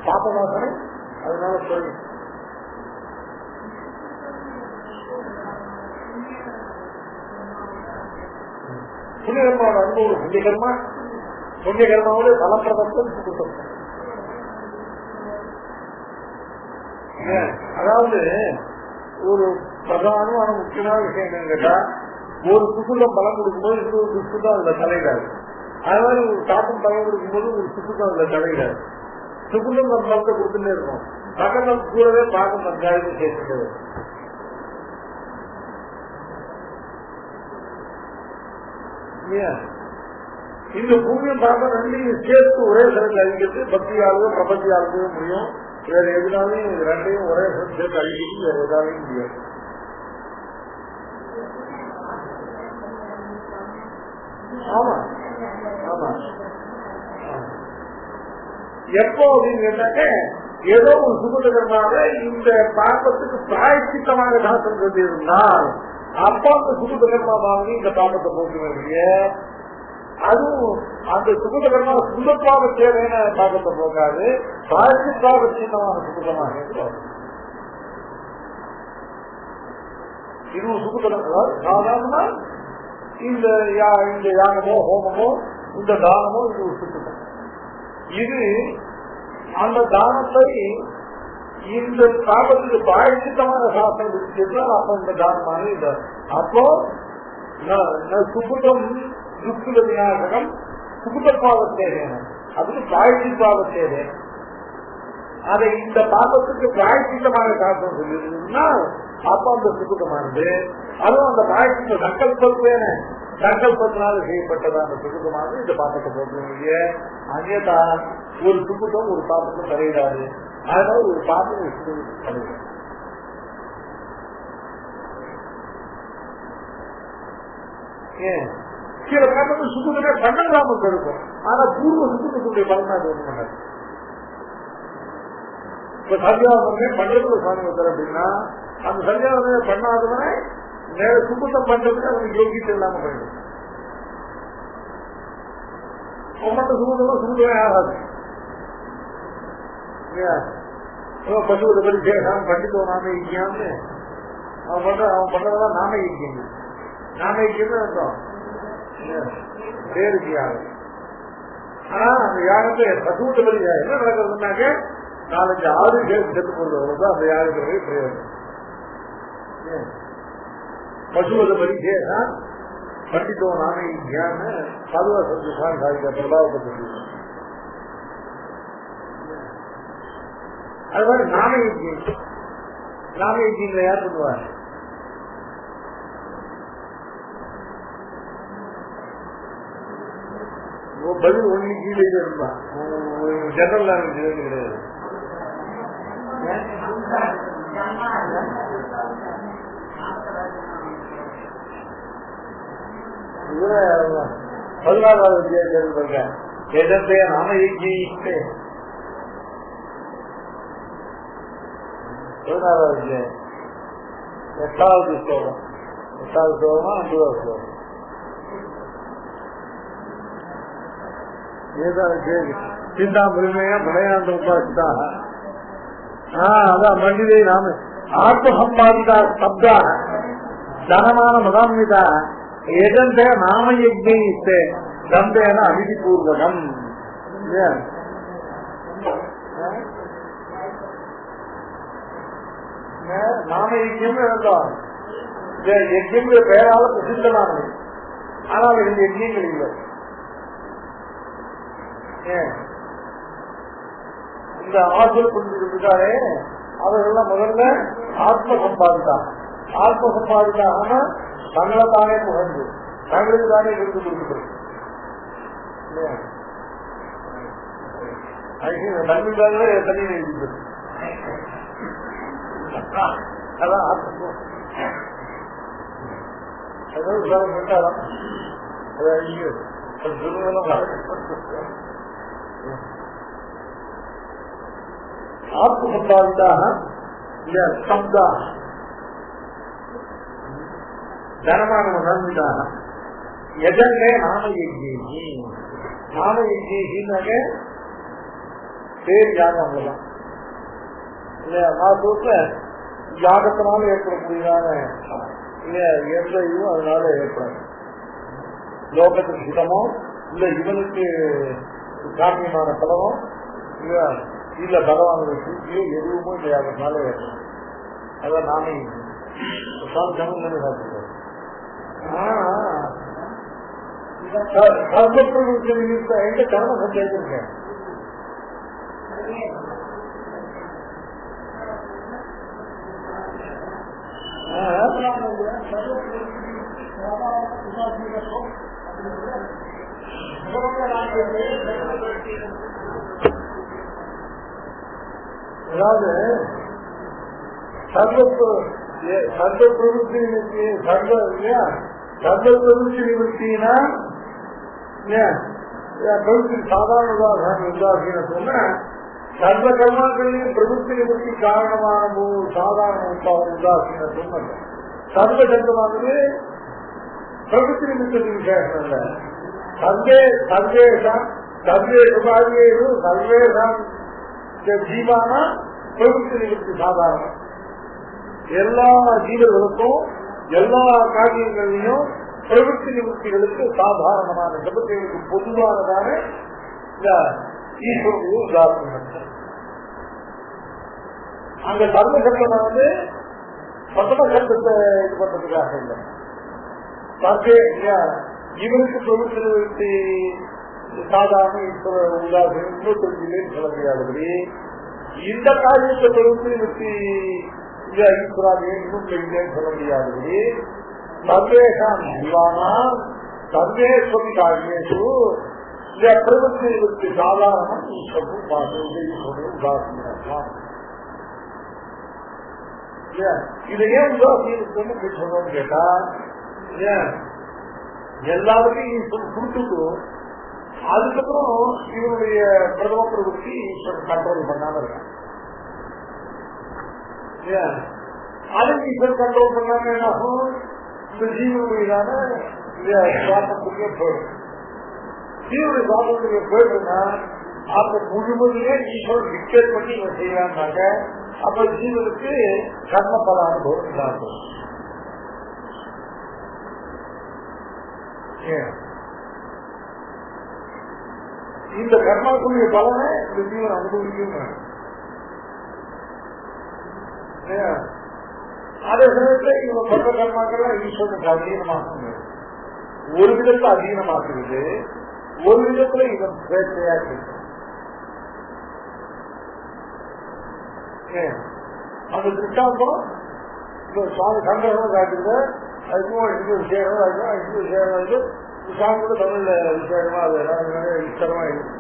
பாப்ப வாசனை அதனால சொல்லி புண்ணியகர்மாவோட அனுபவம் புண்ணியகர்மாவோட பலப்பிரதம் சுத்தம். அதாவது ஒரு பிரதானமான முக்கியமான விஷயம் என்னன்னு கேட்டா, ஒரு சுக்குலம் பலம் கொடுக்கும்போது இன்னொரு சுக்குதான் அதுல தலையிடாது. அது மாதிரி ஒரு காட்டும் பலம் கொடுக்கும்போது ஒரு சுக்குதான் அதுல தலையிடாது. சுக்குலம் நம்ம பலத்தை கொடுத்துட்டே இருக்கும். பக்கத்தில் கூடவே பாகம் பஞ்சாயத்து சேர்த்துட்டு இந்த பூமியம் பாகம் ரெண்டையும் சேர்த்து ஒரே சரத்தில் அழிக்கிறது பக்தியாளர்களோ பிரபத்தியாளர்களோ முடியும். வேற எதுனாலும் ரெண்டையும் ஒரே சரத்தில் சேர்த்து அழிக்கிறது வேற எதாலையும் முடியாது. ஆமா ஆமா. எப்போ அப்படின்னு கேட்டாக்க, ஏதோ ஒரு சுகதகரமாக இந்த பாப்பத்துக்கு பிராயச்சித்தமாக தாசம் இருந்தால் அப்பா அந்த சுகதகர்மா வாங்கி இந்த பாப்பத்தை போக்குவீங்க. அதுவும் அந்த சுகதகர்மா சுகப்பாக தேவையான பாப்பத்தை போக்காது, பிராயச்சித்தாக சின்னமான சுகதமாக இது சுகதகர். சாதாரணமா இந்த யாகமோ ஹோமமோ இந்த தானமோ இது ஒரு சுத்தம். இது அந்த தானத்தை இந்த பாபத்துக்கு பாயசித்தமான சாசனம் வச்சுட்டால் அப்ப இந்த தானமான இல்லை. அப்போ சுகுதம் துக்குல விநாயகம் சுகுதப்பாவத்தேவே அதுக்கு பிராயசித்தாவத்தேவே. அதை இந்த பாபத்துக்கு பிராயசித்தமான சாசனம் சொல்லிருந்தா அப்ப அந்த சுகுதமானது. அதுவும் அந்த பிராயசித்த சங்கல்பத்துவேன சங்கல்பத்தினால செய்யப்பட்டதான சுகுதமானது இந்த பாப்பத்தை போட்டு அங்கேதா ஒரு சுகுதம் ஒரு பாப்பத்தை தலையிடாது. அதனால ஒரு பாப்பம் தலையிடாது. சில பாப்பத்தில் சுகுதமே பண்ணலாமல் இருக்கும். ஆனா பூர்வ சுகுதத்துடைய பலனா அது ஒண்ணு பண்ணாது. இப்ப சந்தியாவதமே பண்றதுல சுவாமி வைக்கிற அப்படின்னா அந்த சந்தியாவதமே பண்ணாதவனே நேர சுகுதம் பண்றதுக்கு அவனுக்கு யோகித்து இல்லாம போயிடும். அவன் சுகுதம் சுகுதமே ஆகாது. பசுவதை பற்றி பேசாம பண்டித்தோம் நாம ஈக்கியான்னு அவன் பண்றதெல்லாம் நாம ஈக்கியம். நாம ஈக்கியம் அர்த்தம் பேருக்கு யாகம். ஆனா அந்த யாகத்தை பசுவத்தை பற்றி என்ன நடக்கிறதுனாக்க 4-5 ஆடு சேர்த்து செத்து போடுறதுதான் அந்த யாகத்துடைய பிரயோஜனம். பசுவதை பற்றி பேசா பண்டித்தோம் நாம ஈக்கியான்னு சதுவா சொல்லி சாதிக்க பிரபாவப்பட்டு. அது மாதிரி நாம யஜ்யங்களை யார் பண்ணுவார்? பதில் ஒண்ணு கீழே இருந்தான் ஜெனரல் லாங்குவேஜ் கிடையாது. பதினாறாவது அத்தியாயம் எதத்தை நாம ஈகிட்டு 16வது அத்தியாயம் 8வது ஸ்லோகம் 8வது ஸ்லோகமா 9வது ஸ்லோகம் சிந்தா முழுமையா மலையாண்ட உபாசிதா அதான் மண்டிதை நாம ஆத்ம சம்பாதிதா சப்தா தனமான மதான்விதா எதந்த நாம யஜ்ஞே தந்தேன அவிதிபூர்வகம் நாம யஜ்யம் எழுந்தோம். யஜ்யம் பெயரால பிரசித்தமானது. ஆனால் இரண்டு யஜ்யங்கள் இல்லை. இந்த ஆற்றல் புரிஞ்சுக்கிட்டாலே அவர்கள்லாம் முதல்ல ஆத்ம சம்பாதித்தாங்க. ஆத்ம சம்பாதித்தாங்கன்னா தங்களை தானே புகழ்ந்து தங்களுக்கு தானே விருது கொடுக்கிறது. தங்களுக்காகவே தனி எழுதிக்கிறது. அதான் ஆத்ம கேட்டாலும் ஆத்ம சம்பாதிதாக சப்தா தனமான மதான்விதாக எதங்கே நாம யஜ்ஞி நாம யஜ்ஞினாக்க பேர் யாகம் அவ்வளவுதான் இல்லையா. மாசத்துல யாகத்தினால ஏற்படக்கூடியதான இல்லையா எந்த இதுவும் அதனால ஏற்படாது. லோகத்துக்கு ஹிதமோ இல்ல இவனுக்கு காமியமான பலமோ இல்லையா இல்ல பகவானுடைய சூழ்ச்சியோ எதுவுமோ இந்த யாகத்தினால ஏற்படும். அதான் நாமே சுவாமி தமிழ் சாப்பிடுறாரு. எங்க கர்ம சந்தேகம் அதாவது சர்வ பிரவருத்தி சர்வ பிரவருத்தி நிவர்த்தினா பிரவருத்தி சாதாரண உதாசீன சொன்ன சர்வ கர்மாக்களையும் பிரவருத்தி நிவர்த்தி காரணமான சாதாரண உதாசீன சொன்ன சர்வ சப்தமானது பிரவருத்தி நிமித்தத்துக்கு விசேஷம் இல்லை. சர்வேஷம் சர்வேஷம் ஜீவானா பிரவருத்தி நிவர்த்தி சாதாரணம். எல்லா ஜீவர்களுக்கும் எல்லா காரியங்களையும் பிரவருத்தி நிவர்த்திகளுக்கு சாதாரணமான ஜபத்தைகளுக்கு பொதுவானதான ஈஸ்வரனுடைய உதாரணம். அங்க சர்வ சப்தமானது பிரதம சப்தத்தை இது பண்றதுக்காக இல்லை. இவருக்கு பிரவருத்தி நிவர்த்தி சாதாரண உதாரணம் இன்னொரு சொல்ல முடியாதபடி இந்த காரியத்தை பிரவருத்தி நிவர்த்தி ஈஸ்வராக இன்னும் இல்லைன்னு சொல்ல முடியாதபடி சர்வேஷாம் ஜீவானா சர்வேஸ்வரி காரியேஷு பிரவருத்தி நிவர்த்தி சாதாரணம் உதாசீனம். இதை ஏன் உதாசீனத்துன்னு சொல்லணும்னு கேட்டா எல்லாருக்கும் ஈஸ்வரன் கொடுத்துட்டு அதுக்கப்புறம் இவருடைய பிரதம பிரவருத்தி ஈஸ்வரன் கண்ட்ரோல் பண்ணாம இருக்காங்க. அது ஈஸ்வரன் கண்ட்ரோல் பண்ணாம என்னாகும் இந்த ஜீவனுடையதான சுவாசத்துக்கே போயிடும். ஜீவனுடைய சுவாசத்துக்கு போயிடுதுன்னா அப்ப முழுவதுமே ஈஸ்வரன் டிக்டேட் பண்ணி இவன் செய்யலான்னாங்க. அப்ப ஜீவனுக்கு கர்ம பல அனுபவம் இல்லாமல் இந்த கர்மாக்குரிய பலனை இந்த ஜீவன் அனுபவிக்கும். அதே சமயத்தில் இவங்க பண்ற கர்மாக்கள்லாம் ஈஸ்வரனுக்கு அதீனமாக ஒரு விதத்துல அதீனமாக்குது, ஒரு விதத்துல இவன் பேச்சையா கேட்கும். அந்த திருஷ்டாந்தம் சுவாமி சந்தோஷம் காட்டுறது அதுக்கும் இது சேரம் இது சுவாமி கூட தமிழ்ல விசேஷமா அது விஸ்தரமா இருக்கு.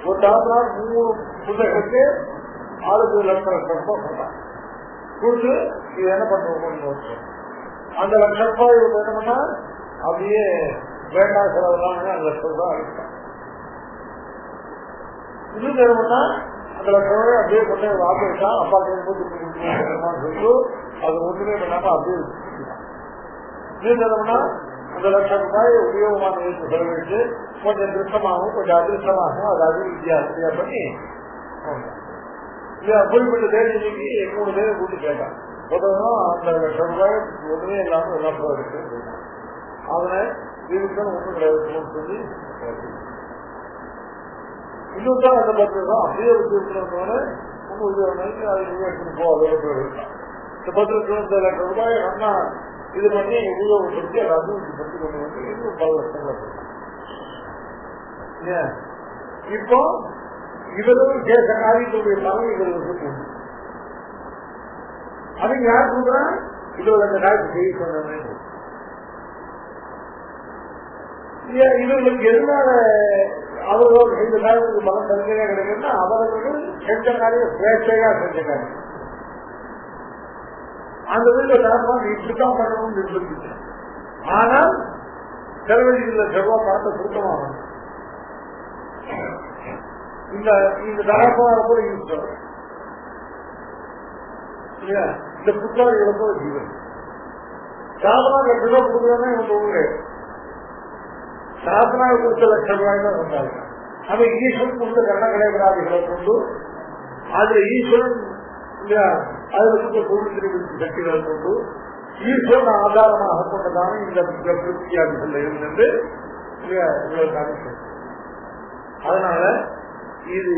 ஒரு தாத்தா 3 புத்தகத்துக்கு ஆளுக்கு லட்சம் ரூபாய் கொடுத்து இது என்ன பண்ணுவோம். அந்த லட்சம் ரூபாய் என்ன பண்ணா அப்படியே வேண்டாம் செலவுலாம் அந்த லட்சம் ரூபாய் அழிப்பாங்க. இன்னும் தேவைன்னா அந்த லட்சம் ரூபாய் அப்படியே கொண்டு ஆப்பிட்டா அப்பா சொல்லிட்டு அது ஒன்றுமே பண்ணாம அப்படியே இன்னும் தேவைன்னா அந்த லட்சம் ரூபாய் உபயோகமான செலவிட்டு கொஞ்சம் திருஷ்டமாகவும் கொஞ்சம் அதிர்ஷ்டமாகவும் அது அபிவிருத்தியா பண்ணி குறிப்பிட்ட தேதிக்கு 3 பேரை கூட்டி கேட்டான். அந்த லட்சம் ரூபாய் ஒன்றுமே இல்லாம லட்சம் இருக்கு அதனை இதுக்கு ஒன்றும் கிடையாது சொல்லி இன்னும் தான் அந்த பத்திரம் அப்படியே வச்சிருக்கிறவங்க எடுத்துட்டு போ இந்த பத்திரத்துல இந்த லட்சம் ரூபாய் நல்லா இது பண்ணி உபயோகப்படுத்தி அதை அபிவிருத்தி கொண்டு வந்து இன்னும் பல லட்சங்கள். இப்போ இவரும் சேஷ காரியத்துடைய பலன் இவர்களுக்கு அது யார் சொல்றா இவர்கள் அந்த காரியத்தை செய்ய சொன்ன இவர்களுக்கு எதனால அவர்களோடு செய்த காரியத்துக்கு பலம் தனியாக கிடைக்குன்னா அவர்கள் செஞ்ச காரியம் சுயேட்சையா செஞ்ச காரியம். அந்த வீட்டில் தரப்பாக இப்படித்தான் பண்ணணும்னு நிர்பந்திச்சு. ஆனால் செலவழிகள செல்வா பணத்தை சுத்தமாக இந்த தரப்பாக கூட யூஸ் பண்ற இந்த புத்தாரிகளுக்கும் ஜீவன் சாதனா கட்டுதோ கொடுக்குறதே இவங்க ஊரே சாதனா கொடுத்த லட்சம் ரூபாய் தான் சொன்னாங்க. அது ஈஸ்வரன் கொடுத்த கர்ணகலைபராதிகளை கொண்டு அதுல ஈஸ்வரன் அதுல கொடுத்த பொருள் சக்திகளை கொண்டு ஈஸ்வரன் ஆதாரமாக கொண்டதான இந்த திருப்தியாதிகள் இருந்து அதனால இது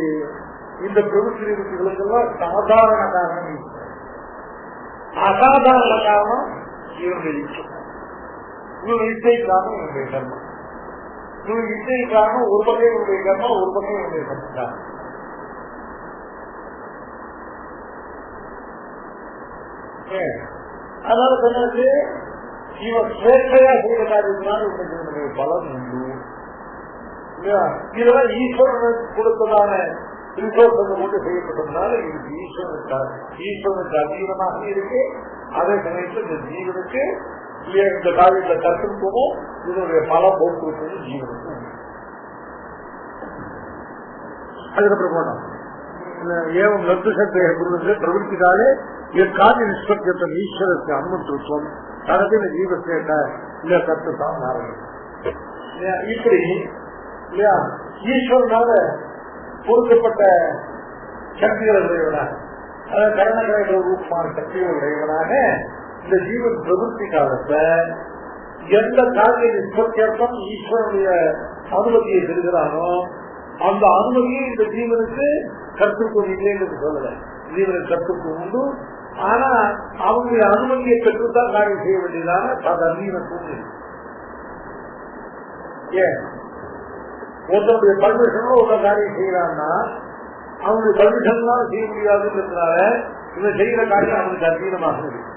இந்த பிரபுத்திகளுக்கெல்லாம் சாதாரண காரணம் அசாதாரண காரணம் இவருடைய இச்சை. இவருடைய இச்சை காரணம் இவருடைய கர்மம். இவருடைய இச்சை காரணம் ஒரு பக்கம் இவருடைய கர்மம் ஒரு பக்கம் இவருடைய கர்மம். அதனால சொன்னது இவன் சுயேட்சையா செய்த காரியத்தினால் இவனுடைய பலன் உண்டு. இதெல்லாம் ஈஸ்வரன் கொடுத்ததான ரிசோர்ஸை கொண்டு செய்யப்பட்டதுனால இதுக்கு ஈஸ்வரனுக்கு அதீனமாக இருக்கு. அதே சமயத்தில் இந்த ஜீவனுக்கு இந்த காரியத்தை கற்றுக்கணும் இதனுடைய பல போக்குவரத்து ஜீவனுக்கும். அதுக்கப்புறம் போனோம் ஏவம் லப்துஷத்தை பிரவர்த்திக்காலே காரிய நிஷ்பத்தியத்தை ஈஸ்வரத்தை அனுமதித்துவம் தனது ஜீவசேட்ட இல்ல கற்றுத்தான் இப்படி இல்லையா ஈஸ்வரனால பொருத்தப்பட்ட சக்திகள் உடையவனாக அதாவது கரணகலை ரூபமான சக்திகள் உடையவனாக இந்த ஜீவன் பிரவருத்தி காலத்தை எந்த காரிய நிஷ்பத்தியர்த்தம் ஈஸ்வரனுடைய அனுமதியை பெறுகிறானோ அந்த அனுமதியை இந்த ஜீவனுக்கு கற்றுக்கும் இல்லைன்னு சொல்லல. ஜீவனுக்கு கற்றுக்கும் உண்டு. ஆனா அவங்களுடைய அனுமதியை பெற்றுத்தான் காரியம் செய்ய வேண்டியதான அது அநீனத்தும் ஏன் ஒருத்தருடைய பர்மிஷனோ ஒரு காரியம் செய்யறான்னா அவனுடைய பர்மிஷன் செய்ய முடியாதுன்றதுனால இவன் செய்யற காரியம் அவனுக்கு அதீனமாக இருக்கு.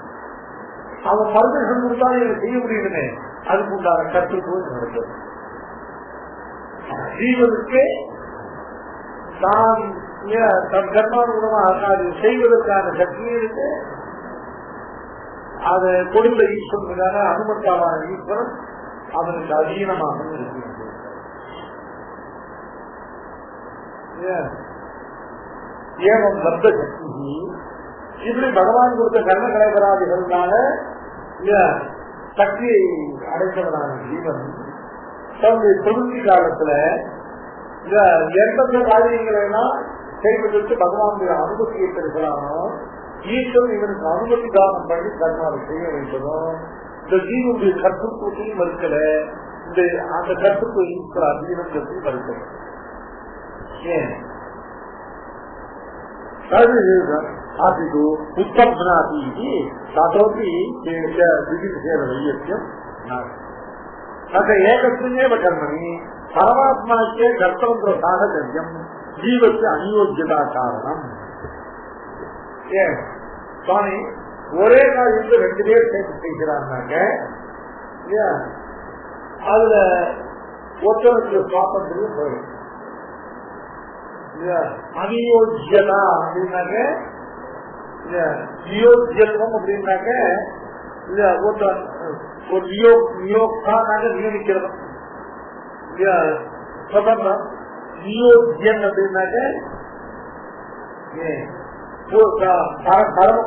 அவன் பர்மிஷன் கொடுத்தாலும் இவன் செய்ய முடியுமே அதுக்கு உண்டான கற்றுக்கோள் நடக்கிறது. ஜீவனுக்கு தான் தன் கர்மானுகுணமாக செய்வதற்கான சக்தியும் இருக்கு. அதை கொடுத்த ஈஸ்வரனுக்கான அனுமத்தான ஈஸ்வரன் அவனுக்கு அதீனமாக இருக்கு. ஏவம் லப்த சக்தி இப்படி பகவான் கொடுத்த கர்ம கலைபராதிகளான சக்தியை அடைந்தவனான ஜீவன் தன்னுடைய தொழுத்தி காலத்துல எந்தெந்த காரியங்களை எல்லாம் செய்வதற்கு பகவானுடைய அனுமதியை பெறுகிறானோ ஈஸ்வரன் இவனுக்கு அனுமதி தானம் பண்ணி கர்மாவை செய்ய வைப்பதும் இந்த ஜீவனுடைய கற்றுக்குவத்தையும் மறுக்கல. இந்த அந்த கற்றுக்கு ஈஸ்வர அதீனத்தையும் மறுக்கல. ஏன் आदितो उत्तम्भनाति ततोपि विधिविषयवैयत्यं अत एकस्मिन्नेव कर्मणि परमात्मनस्य कर्तव्यसाहचर्यं जीवस्य अनियोज्यता कारणम्. சுவாமி ஒரே காரியத்தை 2 பேர் சேர்த்து செய்கிறாங்க. அதுல ஒருத்தருக்கு சுவாதந்திரம் போயிடும். அநியோஜ்யதா அப்படின்னாக்க நியோஜ்யத்துவம் அப்படின்னாக்க ஒரு நியோக்தானாக நியமிக்கிறது சுதந்திரம். நியோஜ்யன் அப்படின்னாக்க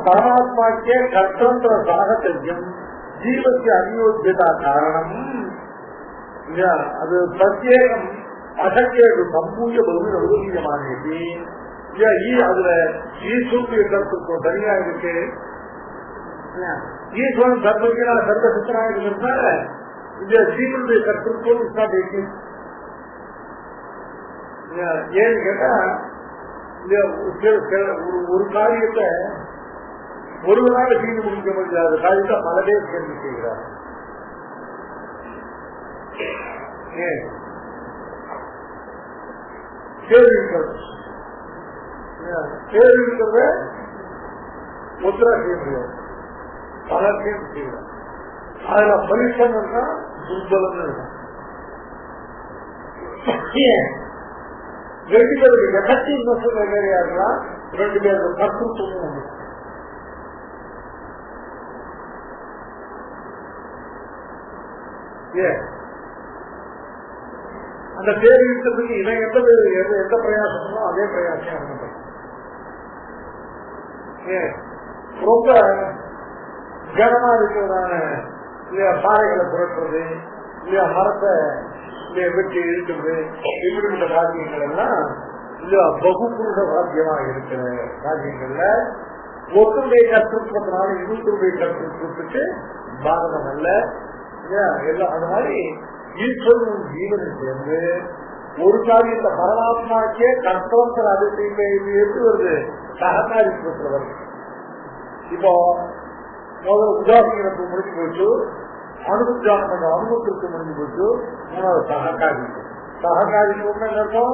பரமாத்மாக்கே கர்த்தந்திர சாகத்தியம் ஜீவத்திய அநியோஜ்யதா காரணம். அது பிரத்யேகம் அசக்கேடு சம்பூய பகுதியமானது. அதுல ஈஸ்வருடைய கருத்துக்கும் தனியா இருக்கு. ஈஸ்வரன் சர்வஜனா சர்வ சித்தனாக இருக்கிறதுனால இந்த ஜீவனுடைய கருத்துக்கும் இருக்கு. ஏன்னு கேட்டா ஒரு காரியத்தை ஒருவராக செய்து முடிக்க முடியாத காரியத்தை பல பேர் கேள்வி செய்கிறார். கேள்வி இருக்கிறத ஒத்தரா செய்ய முடியாது, பல கேள்வி செய்கிறார். அதுல பலிஷ்டம் இருக்கா, துர்பலம் இருக்கா. ரெண்டு பேருக்கு எஃபெக்டிவ் மெசேஜ் வேறையா இருக்கலாம், ரெண்டு பேருக்கு கருத்துவமும் உண்டு. அந்த பேர் இருக்கிறதுக்கு இவன் எந்த பிரயாசமோ அதே பிரயாசம். ரொம்ப கனமா இருக்கிறதான இல்லையா பாறைகளை புரட்டுறது, இல்லையா மரத்தை வெட்டி இருக்கிறது, இப்படிப்பட்ட காரியங்கள் எல்லாம் இல்லையா பகுப்புருட சாத்தியமாக இருக்கிற காரியங்கள்ல ஒருத்தருடைய கருத்துவத்தினால இன்னொருத்தருடைய கருத்துவத்துக்கு பாதகம் அல்ல. எல்லாம் அந்த மாதிரி ஈஸ்வரனும் ஜீவனும் சேர்ந்து ஒரு காரியத்தை பரமாத்மாக்கே கர்த்தவங்கிற அதிசயத்தை எப்படி வருது, சககாரித்துவத்தில் வருது. இப்போ முதல்ல உதாசீனத்துக்கு முடிஞ்சு போச்சு, அனுபவிச்சான அனுபவத்திற்கு முடிஞ்சு போச்சு. மூணாவது சககாரித்துவம். சககாரித்துவம் அர்த்தம்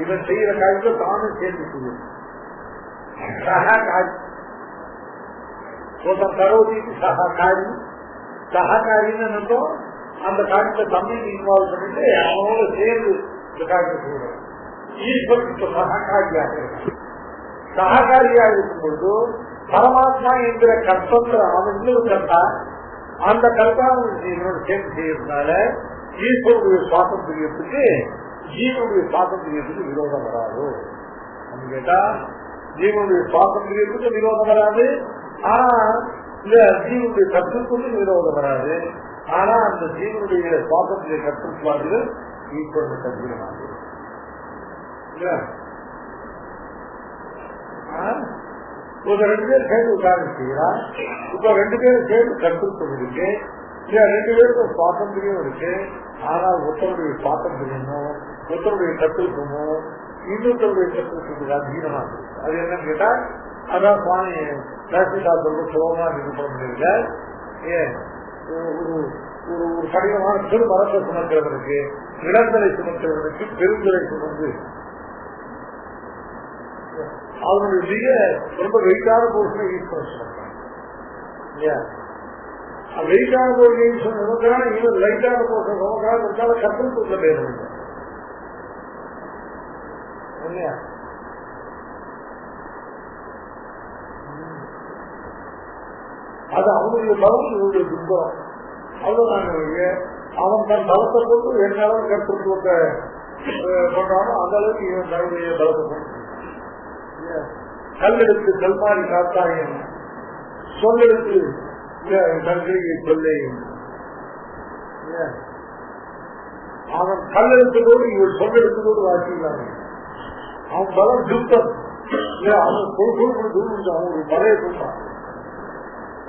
இவன் செய்யற காரியத்தை தானும் சேர்ந்து செய்யும். சககாரி கரோதி சககாரி. சககாரின்னு அர்த்தம் அந்த காரியத்தை தம்பிக்கு இன்வால்வ் பண்ணிட்டு அவனோட சேர்ந்து இந்த காரியத்தை செய்யணும். ஈஸ்வரனுக்கு சககாரியாக இருக்கு. சககாரியாக இருக்கும்போது பரமாத்மா என்கிற கற்பத்தை அவன் இன்னொரு கர்த்தா, அந்த கர்த்தாவோட சேர்ந்து செய்யறதுனால ஈஸ்வரனுடைய சுவாதந்திரியத்துக்கு ஜீவனுடைய சுவாதந்திரியத்துக்கு விரோதம் வராது. கேட்டா ஜீவனுடைய சுவாதந்திரியத்துக்கு விரோதம் வராது, ஆனா இந்த ஜீவனுடைய கற்றுக்கும் விரோதம் வராது. ஆனா அந்த ஜீவனுடைய சுவாதந்திரிய கற்றுப்பாடுகள் ஈஸ்வரன் தந்திரமாகுது. இப்ப ரெண்டு பேரும் சேர்ந்து உதாரணம் செய்யலாம். இப்ப ரெண்டு பேரும் சேர்ந்து கற்றுத்தம் இருக்கு, ரெண்டு பேருக்கும் சுவாதந்திரியம் இருக்கு. ஆனால் ஒருத்தருடைய சுவாதந்திரியமோ ஒருத்தருடைய கற்றுக்கமோ இன்னொருத்தருடைய கற்றுக்கு அதீனமா இருக்கு. அது என்னன்னு கேட்டா அதான் சுவாமி ராசிதாசருக்கு சுலபமா நிரூபணம் பண்ணிருக்கார். ஒரு கடினமான பெரு மரத்தை சுமக்கிறவனுக்கு, இளந்தலை சுமக்கிறவனுக்கு பெருந்தலை சுமந்து அவனுடைய மிக ரொம்ப வெயிட்டான போர்ஷனை ஈஸ்வரன் சுமக்கிறான். வெயிட்டான போர்ஷன் சுமக்கிறான், இவன் லைட்டான போர்ஷன் சுமக்கிறான். இருந்தால கற்றுக்குள்ள பேரும் இல்லையா. அது அவனுடைய பலம், இவனுடைய துன்பம். அவ்வளவுதான். அவன் தன் பலத்தை கொண்டு எந்த அளவு கற்றுத்துவத்தை கொண்டானோ அந்த அளவுக்கு இவன் தன்னுடைய பலத்தை கொண்டு. கல்லெடுத்து கல்மாரி காத்தாயின் சொல்லெடுத்து கல்கையை சொல்லை. அவன் கல்லெடுத்ததோடு இவள் சொல்லெடுத்ததோடு வாசிக்கிறாங்க. அவன் பலம் துக்கம். அவன் அவனுடைய மலையை தூண்டான்.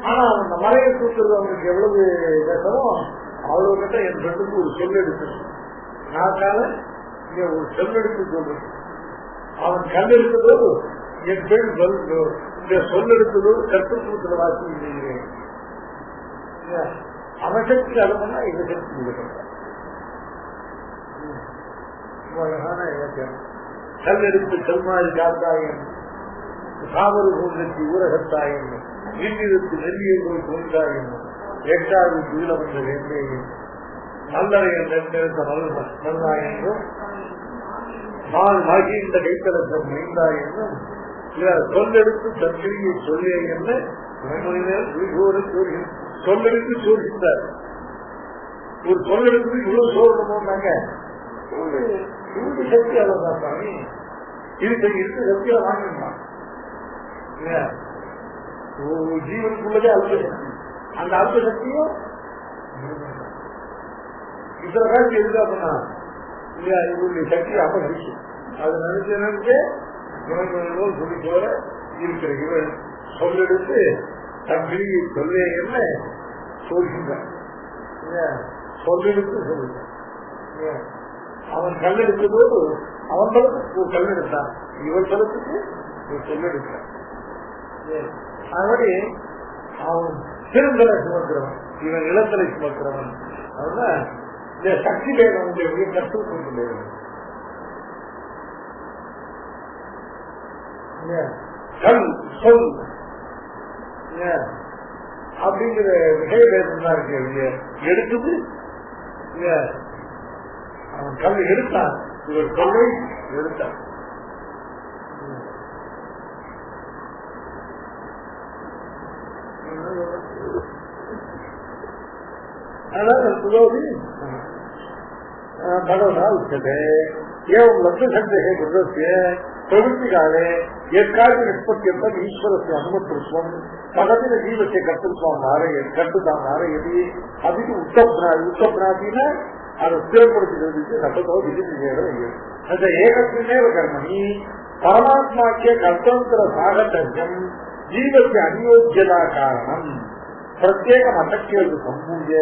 ஆனா அந்த மலையை தூக்குறது அவனுக்கு எவ்வளவு கட்டமோ அவ்வளவு கட்ட என் ஃப்ரெண்டுக்கு ஒரு சொல்லெடுத்து நாக்கால இங்க ஒரு சொல்லெடுத்து சொல்றேன். அவன் கல்லெடுத்ததோடு என் பெண் இந்த சொல்லெடுத்ததோடு கற்றுக்கூத்துல வாசி செய்கிறேன். அவன் சக்தி அடம்புனா இவ சக்தி விடுகிறான். அழகான இலக்கியம். கல்லெடுத்து கல்மாரி காத்தாயின் காவல் பூஜைக்கு ஊரகத்தாயின் வீட்டிற்கு நெல்லியை போய் தோன்றாயின் எட்டாவது தூளம் என்ற வேண்டையும் நல்லறைய தேர்ந்தெடுத்த நல்நா என்றும் நாள் மகிழ்ந்த கைத்தலத்தம் மைந்தா என்றும் சொல்லெடுத்து தற்கிரியை சொல்லே என்று சொல்லெடுத்து சோதித்தார். ஒரு சொல்லெடுத்து இவ்வளவு சோழனாங்க சக்தி அவ்வளவுதான் சாமி. இருக்கு சக்தியா வாங்கினான் ஜீவனுக்குள்ளதே அல்ப சக்தி. அந்த அல்ப சக்தியும் இத்தனை காட்சி எதுக்கா பண்ணா இல்லையா இவருடைய சக்தி அபகரிச்சு அது நினைச்சு சொல்லி போல இருக்கிற இவன் சொல்லெடுத்து தம்பியை சொல்லே என்ன சொல்கின்றான். சொல்லெடுத்து சொல்லுங்க. அவன் கல்லெடுத்ததோடு அவன் தளத்துக்கு ஒரு கல்லெடுத்தான், இவன் தளத்துக்கு ஒரு சொல்லெடுத்தான். அதபடி அவன் சிறுந்தலை சுமக்கிறவன், இவன் இளந்தலை சுமக்கிறவன். அதுதான் இந்த சக்தி பேதம் உங்களுடைய கற்றுக்கொண்டு கல் சொல் அப்படிங்கிற விஷய பேதம் தான் இருக்கு. எடுத்தது அவன் கல் எடுத்தான், இவர் சொல்லை எடுத்தான். புரோதி भगवता उच्यते एवं लब्धशब्दे कृतस्य प्रवृत्तिकाले यत्कार्य निष्पत्त्यर्थम् ईश्वरस्य अनुमतृत्वं तदपि जीवस्य कर्तृतां नारयति अपि तु उत्तप्नाति न அது ஸ்திரப்படுத்துகிறதுக்கு நட்டத்தோ விதிநிஷேதம் ஏகஸ்மின்னேவ கர்மணி பரமாத்மாக்கிய கர்த்தந்திர சாகத்தம் ஜீவस्य அநியோஜ்யதா காரணம் பிரத்யேகம் அசக்கியது சம்பூய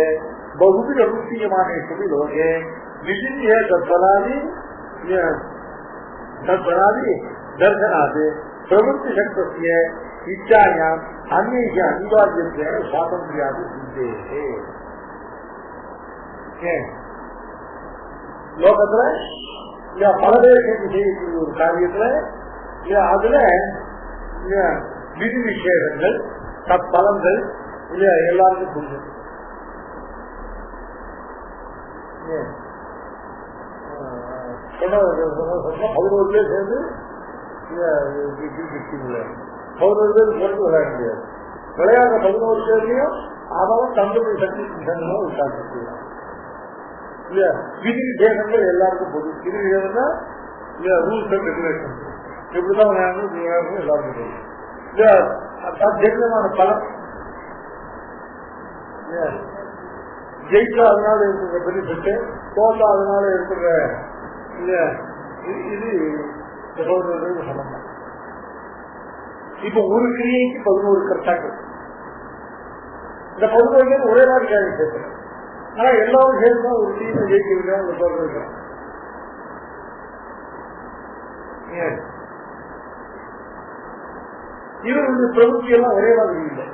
बहुविध अनुष्ठीयमानेषु लोके विचिन्त्य तत्फलानि दर्शनात् प्रवृत्तिशक्तस्य इच्छायाम् अन्यैः अनिवार्यत्वेन स्वातन्त्र्यादि सिद्धेः. லோகத்துல பலதேச விஷயத்தில் ஒரு காரியத்துல அதுல விதி நிஷேதங்கள் தற்பலங்கள் எல்லாருக்கும் புரியும். 11 பேர் சேர்ந்து 11 பேர் சேர்ந்து விளையாட முடியாது. விளையாட 11 பேர்லையும் அவன் தங்களுடைய சக்தி விசாரிச்சுக்கலாம். இல்லையா விதி நிஷேதங்கள் எல்லாருக்கும் பொது. விதி நிஷேதம்னா ரூல்ஸ் அண்ட் ரெகுலேஷன் எப்படிதான் விளையாடணும் எல்லாருக்கும் தெரியும். இல்லையா தற்செயமான பலம் ஜெயிச்சா அதனால இருக்கிற பெனிஃபிட், தோட்டா அதனால இருக்கிற இது சமம். இப்ப ஒரு கிரியைக்கு 11 கர்த்தாக்கள். இந்த 11 பேர் ஒரே மாதிரி காரியம் சேர்க்கிறேன். ஆனா எல்லாரும் சேர்ந்து ஒரு டீமை ஜெயிக்கிறோம் சொல்றேன். இவருடைய பிரவೃತ್ತಿ எல்லாம் ஒரே மாதிரி இல்லை.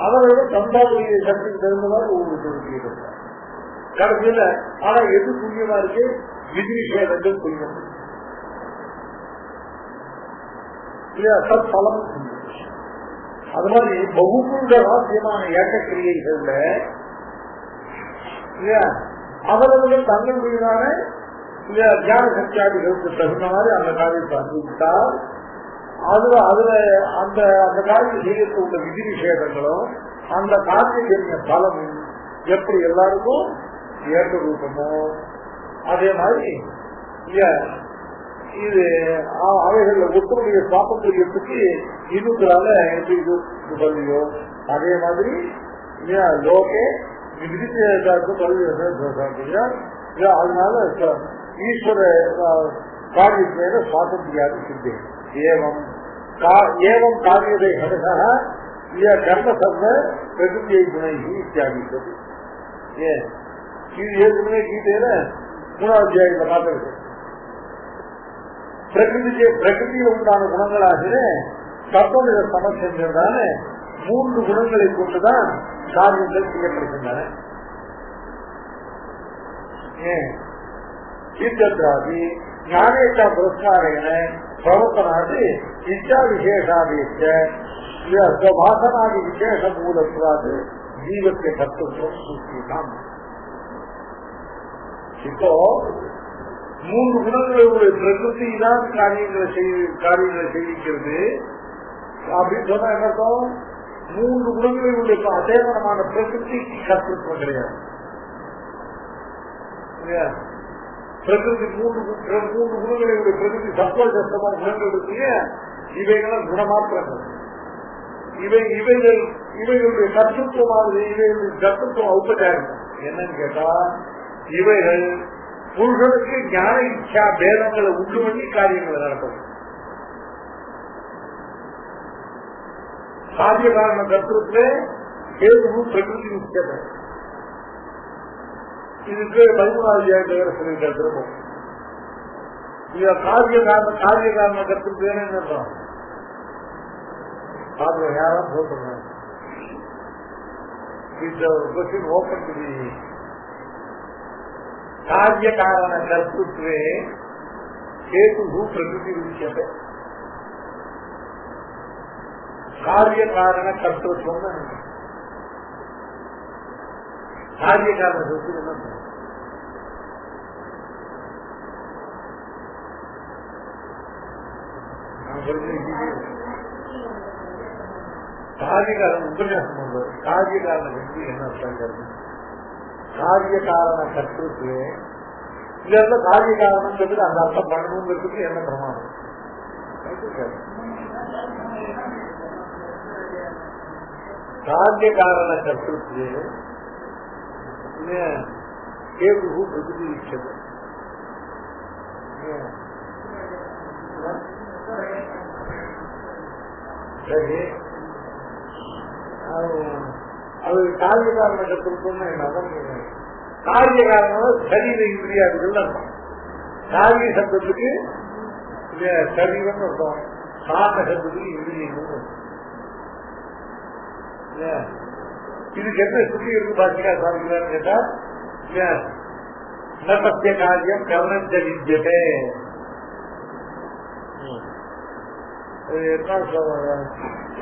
அவரோட தந்தாவுடைய சக்திக்கு தகுந்தவாறு ஒவ்வொரு பிரவೃತ್ತಿ இருக்கிறார் கடைசியில. ஆனா எது புண்ணியமா இருக்கு? விதி நிஷேதங்கள் புண்ணியம். தற்பலம் அது மாதிரி பகுமுக ராசியமான ஏக்கக்கிரியைகள்ல அவரவர்கள் தங்களுடையதான தியான சக்தியாதிகளுக்கு தகுந்த மாதிரி அந்த காரியத்தை அனுபவித்தால் அதுல அந்த காரியம் செய்யறது உள்ள விதி நிஷேதங்களும் அந்த காரியக்கூடிய பலமும் எப்படி எல்லாருக்கும் ஏற்ற ரூபமோ அதே மாதிரி இது அவைகள்ல ஒற்றுமைய சுவாதந்திரியத்துக்கு இன்னுறால எப்படி இது சொல்லியோ அதே மாதிரி லோகே விதிக்காருக்கு பல்வி அதனால ஈஸ்வர காரியத்தில சுவாதந்திரியாக சிந்தை ஏவம் காரியதை ஹடகா கர்ம சர்வ பிரகிருதியை குணைகி இத்தியாகிப்பது. இது ஏற்கனவே கீதையில 3வது அத்தியாயத்துல பார்த்திருக்கு. பிரகிருதியில உண்டான குணங்களாகிற தத்துவ சமஸ்தான 3 குணங்களை கொண்டுதான் காரியங்கள் செய்யப்படுகின்றன. சித்தத்ராதி ஞானேச்சா புரஸ்காரேன பிரவர்த்தனாது இச்சா விசேஷாதேச்ச வாசனாதி விசேஷ மூலத்வாது ஜீவத்தை கர்த்தத்துவம் சூழ்ச்சிதான். இப்போ 3 குணங்களுடைய பிரகிருதி தான் காரியங்களை செய்விக்கிறது அப்படின்னு சொன்னா என்ன அர்த்தம்? 3 குணங்களுடைய அசேதனமான பிரகிருதிக்கு கர்த்தத்துவம் கிடையாது. பிரகிருதி 3 குணங்களுடைய பிரகிருதி சத்வசத்தமான குணங்கள் இருக்கு. இவைகளும் குணமாத்திரங்கள். இவைகளுடைய கர்த்தத்துவமானது, இவைகளுடைய கர்த்தத்துவம் ஔபச்சாரம் என்னன்னு கேட்டா, இவைகள் புருஷனுக்கு ஞான இச்சா பேதங்களை உண்டு பண்ணி காரியங்களை நடக்கும். சாத்திய காரண கர்த்தத்திலே கேது பிரகிருதி முக்கியம். இதுக்கு 13வது சொல்லியிருக்காரு திரும்ப. காரிய காரண கருத்து என்ன யாரும் சொல்றாங்க. ஓபன் டு தி காரிய காரண கர்த்தத்வே கேது பிரகிருதி உச்சியते. காரிய காரண கர்த்தத்துவம் காரிய காரண கருத்து என்ன? காரிய காரணம் உபன்யாசம் பண்றது. காரிய காரண கருத்து என்ன அர்த்தம்? காரிய காரண கருத்து இந்த காரிய காரணம் சொல்லிட்டு அந்த அர்த்தம் பண்ணணுங்கிறதுக்கு என்ன பிரமாணம்? காரிய காரண கருத்து கேது பிரகிருதி இச்சது. சரி, அது காரிய காரண கருத்துன்னு என்ன? காரிய காரணம் சரீர இந்திரியாதிகள் அர்த்தம். காரிய சப்தத்துக்கு சரீரம் அர்த்தம், காரண சப்தத்துக்கு இந்திரியங்கள். இதுக்கு என்ன சுத்தி இருக்கு பாத்தீங்கன்னா சாதிக்கிறான்னு கேட்டா, சத்திய காரியம் கவனஞ்ச வித்தியதே.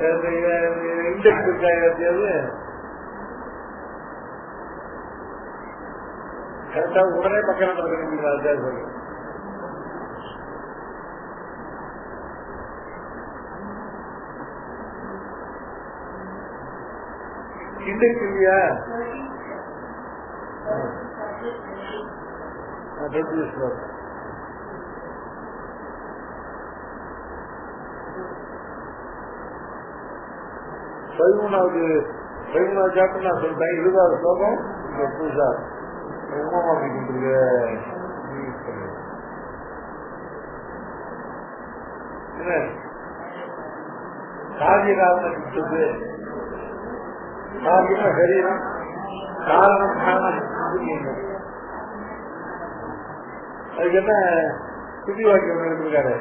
என்ன இண்டெக்ஸ் இருக்காது கரெக்டா உடனே பக்கம் நடக்கிறீங்களா? சொல்லு. இண்டெக்ஸ் இல்லையா? பதிமூணாவது சாப்டர் நான் சொல்றேன். 20வது ஸ்லோகம் புதுசா காரிய காரணம் கிட்டது. காரணம் சரீரம், காரணம் காரணம். அதுக்கு என்ன சுத்தி வாக்கியம் இருக்காரு?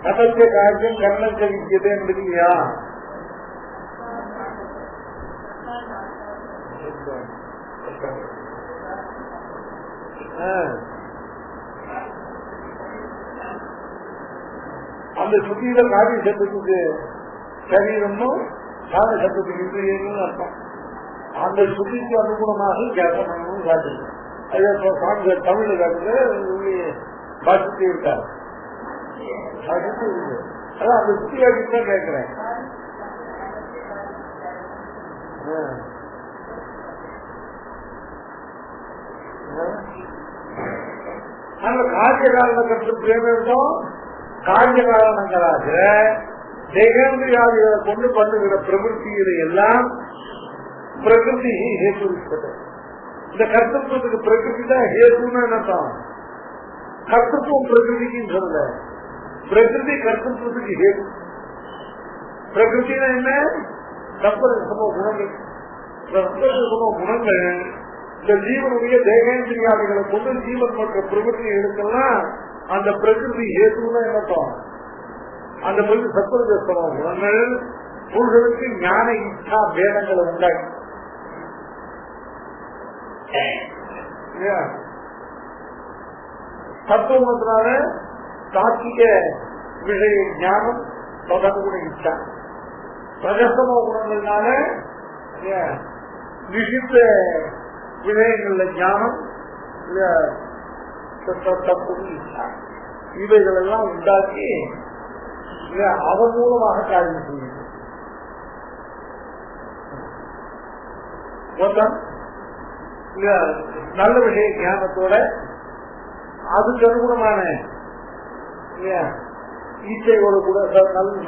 சதத்திய காரியம் கர்ணம் வித்தியதே இல்லையா? அந்த சுத்தியில காரிய சப்தத்துக்கு சரீரமும் காரண சப்தத்துக்கு இந்திரியங்களும் அர்த்தம். அந்த சுத்திக்கு அனுகுணமாக கேட்கணும் காட்டுது. அது தமிழ்ல காட்டுது, பாஷத்தை இருக்காரு. அதான் அந்த சுத்தி வாக்கிட்டு கேட்கிறேன். அந்த காரிய காரண கருத்து ஏதோ காரிய காரணங்களாக தேகேந்திரியாதிகளை கொண்டு பண்ணுகிற பிரவருத்திகளை எல்லாம் பிரகிருதி ஹேத்து. இந்த கர்த்தத்துவத்துக்கு பிரகிருதி தான் ஹேத்துன்னு என்னத்தான்? கர்த்தத்துவம் பிரகிருதிக்குன்னு சொல்லல, பிரகிருதி கர்த்தத்துவத்துக்கு ஹேத்து. பிரகிருத்தினா என்ன? சம்பரசம குணங்கள். சம்பரசம குணங்கள் இந்த ஜீவனுடைய தேகேந்திரியாதிகளை கொண்டு ஜீவன் மற்ற பிரகிருதி எடுக்கலாம். அந்த பிரகிருதி ஹேத்துன்னா என்னத்தான்? அந்த மாதிரி சத்வரஜஸ்தம குணங்கள் புருஷனுக்கு ஞான இச்சா பேதங்களை உண்டாக்கி தத்துவத்தினால தார்க்கிக விஷய ஞானம் தொடர்புடைய இச்சா, ரஜசம குணங்கள்னால நிஷித்த விஷயங்கள்ல ஞானம் தத்துவம் இச்சா, இவைகள் எல்லாம் உண்டாக்கி அதன் மூலமாக காரியம் செய்யுது. நல்ல விஷய ஞானத்தோட அதுக்கு அனுகுணமான ஈச்சையோடு கூட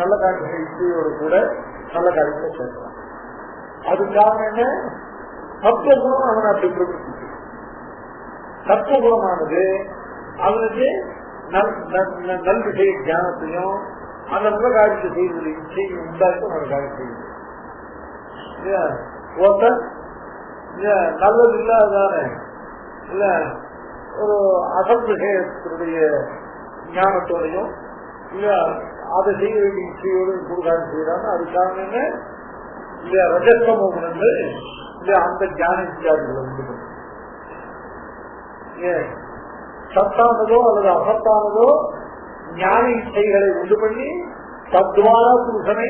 நல்ல காரியத்தை ஈச்சையோடு கூட நல்ல காரியத்தை சேர்க்கலாம். அது காரணம் என்ன? தத்துவ குணம் அவனை அப்படி பிரவர்த்தி. தத்துவ குணமானது அவனுக்கு நல் விஷய ஞானத்தையும் அந்த நல்ல காரியத்தை செய்வது இச்சையும் உண்டாக்கி நல்ல காரியம் செய்யுது. ஒருத்தன் நல்லது இல்லாதானே இல்ல ஒரு அசல் விஷயத்தினுடைய ஞானத்தோடையும் இல்ல அதை செய்ய வேண்டிய இச்சையோடு கூடுதல் செய்யறாங்க. அதுக்காக என்ன இல்ல ரஜஸ்தம குணங்கள் இல்ல அந்த ஞான இத்தியாதிகளை உண்டு சத்தானதோ அல்லது அசத்தானதோ ஞான இச்சைகளை உண்டு பண்ணி தத்வாரா புருஷனை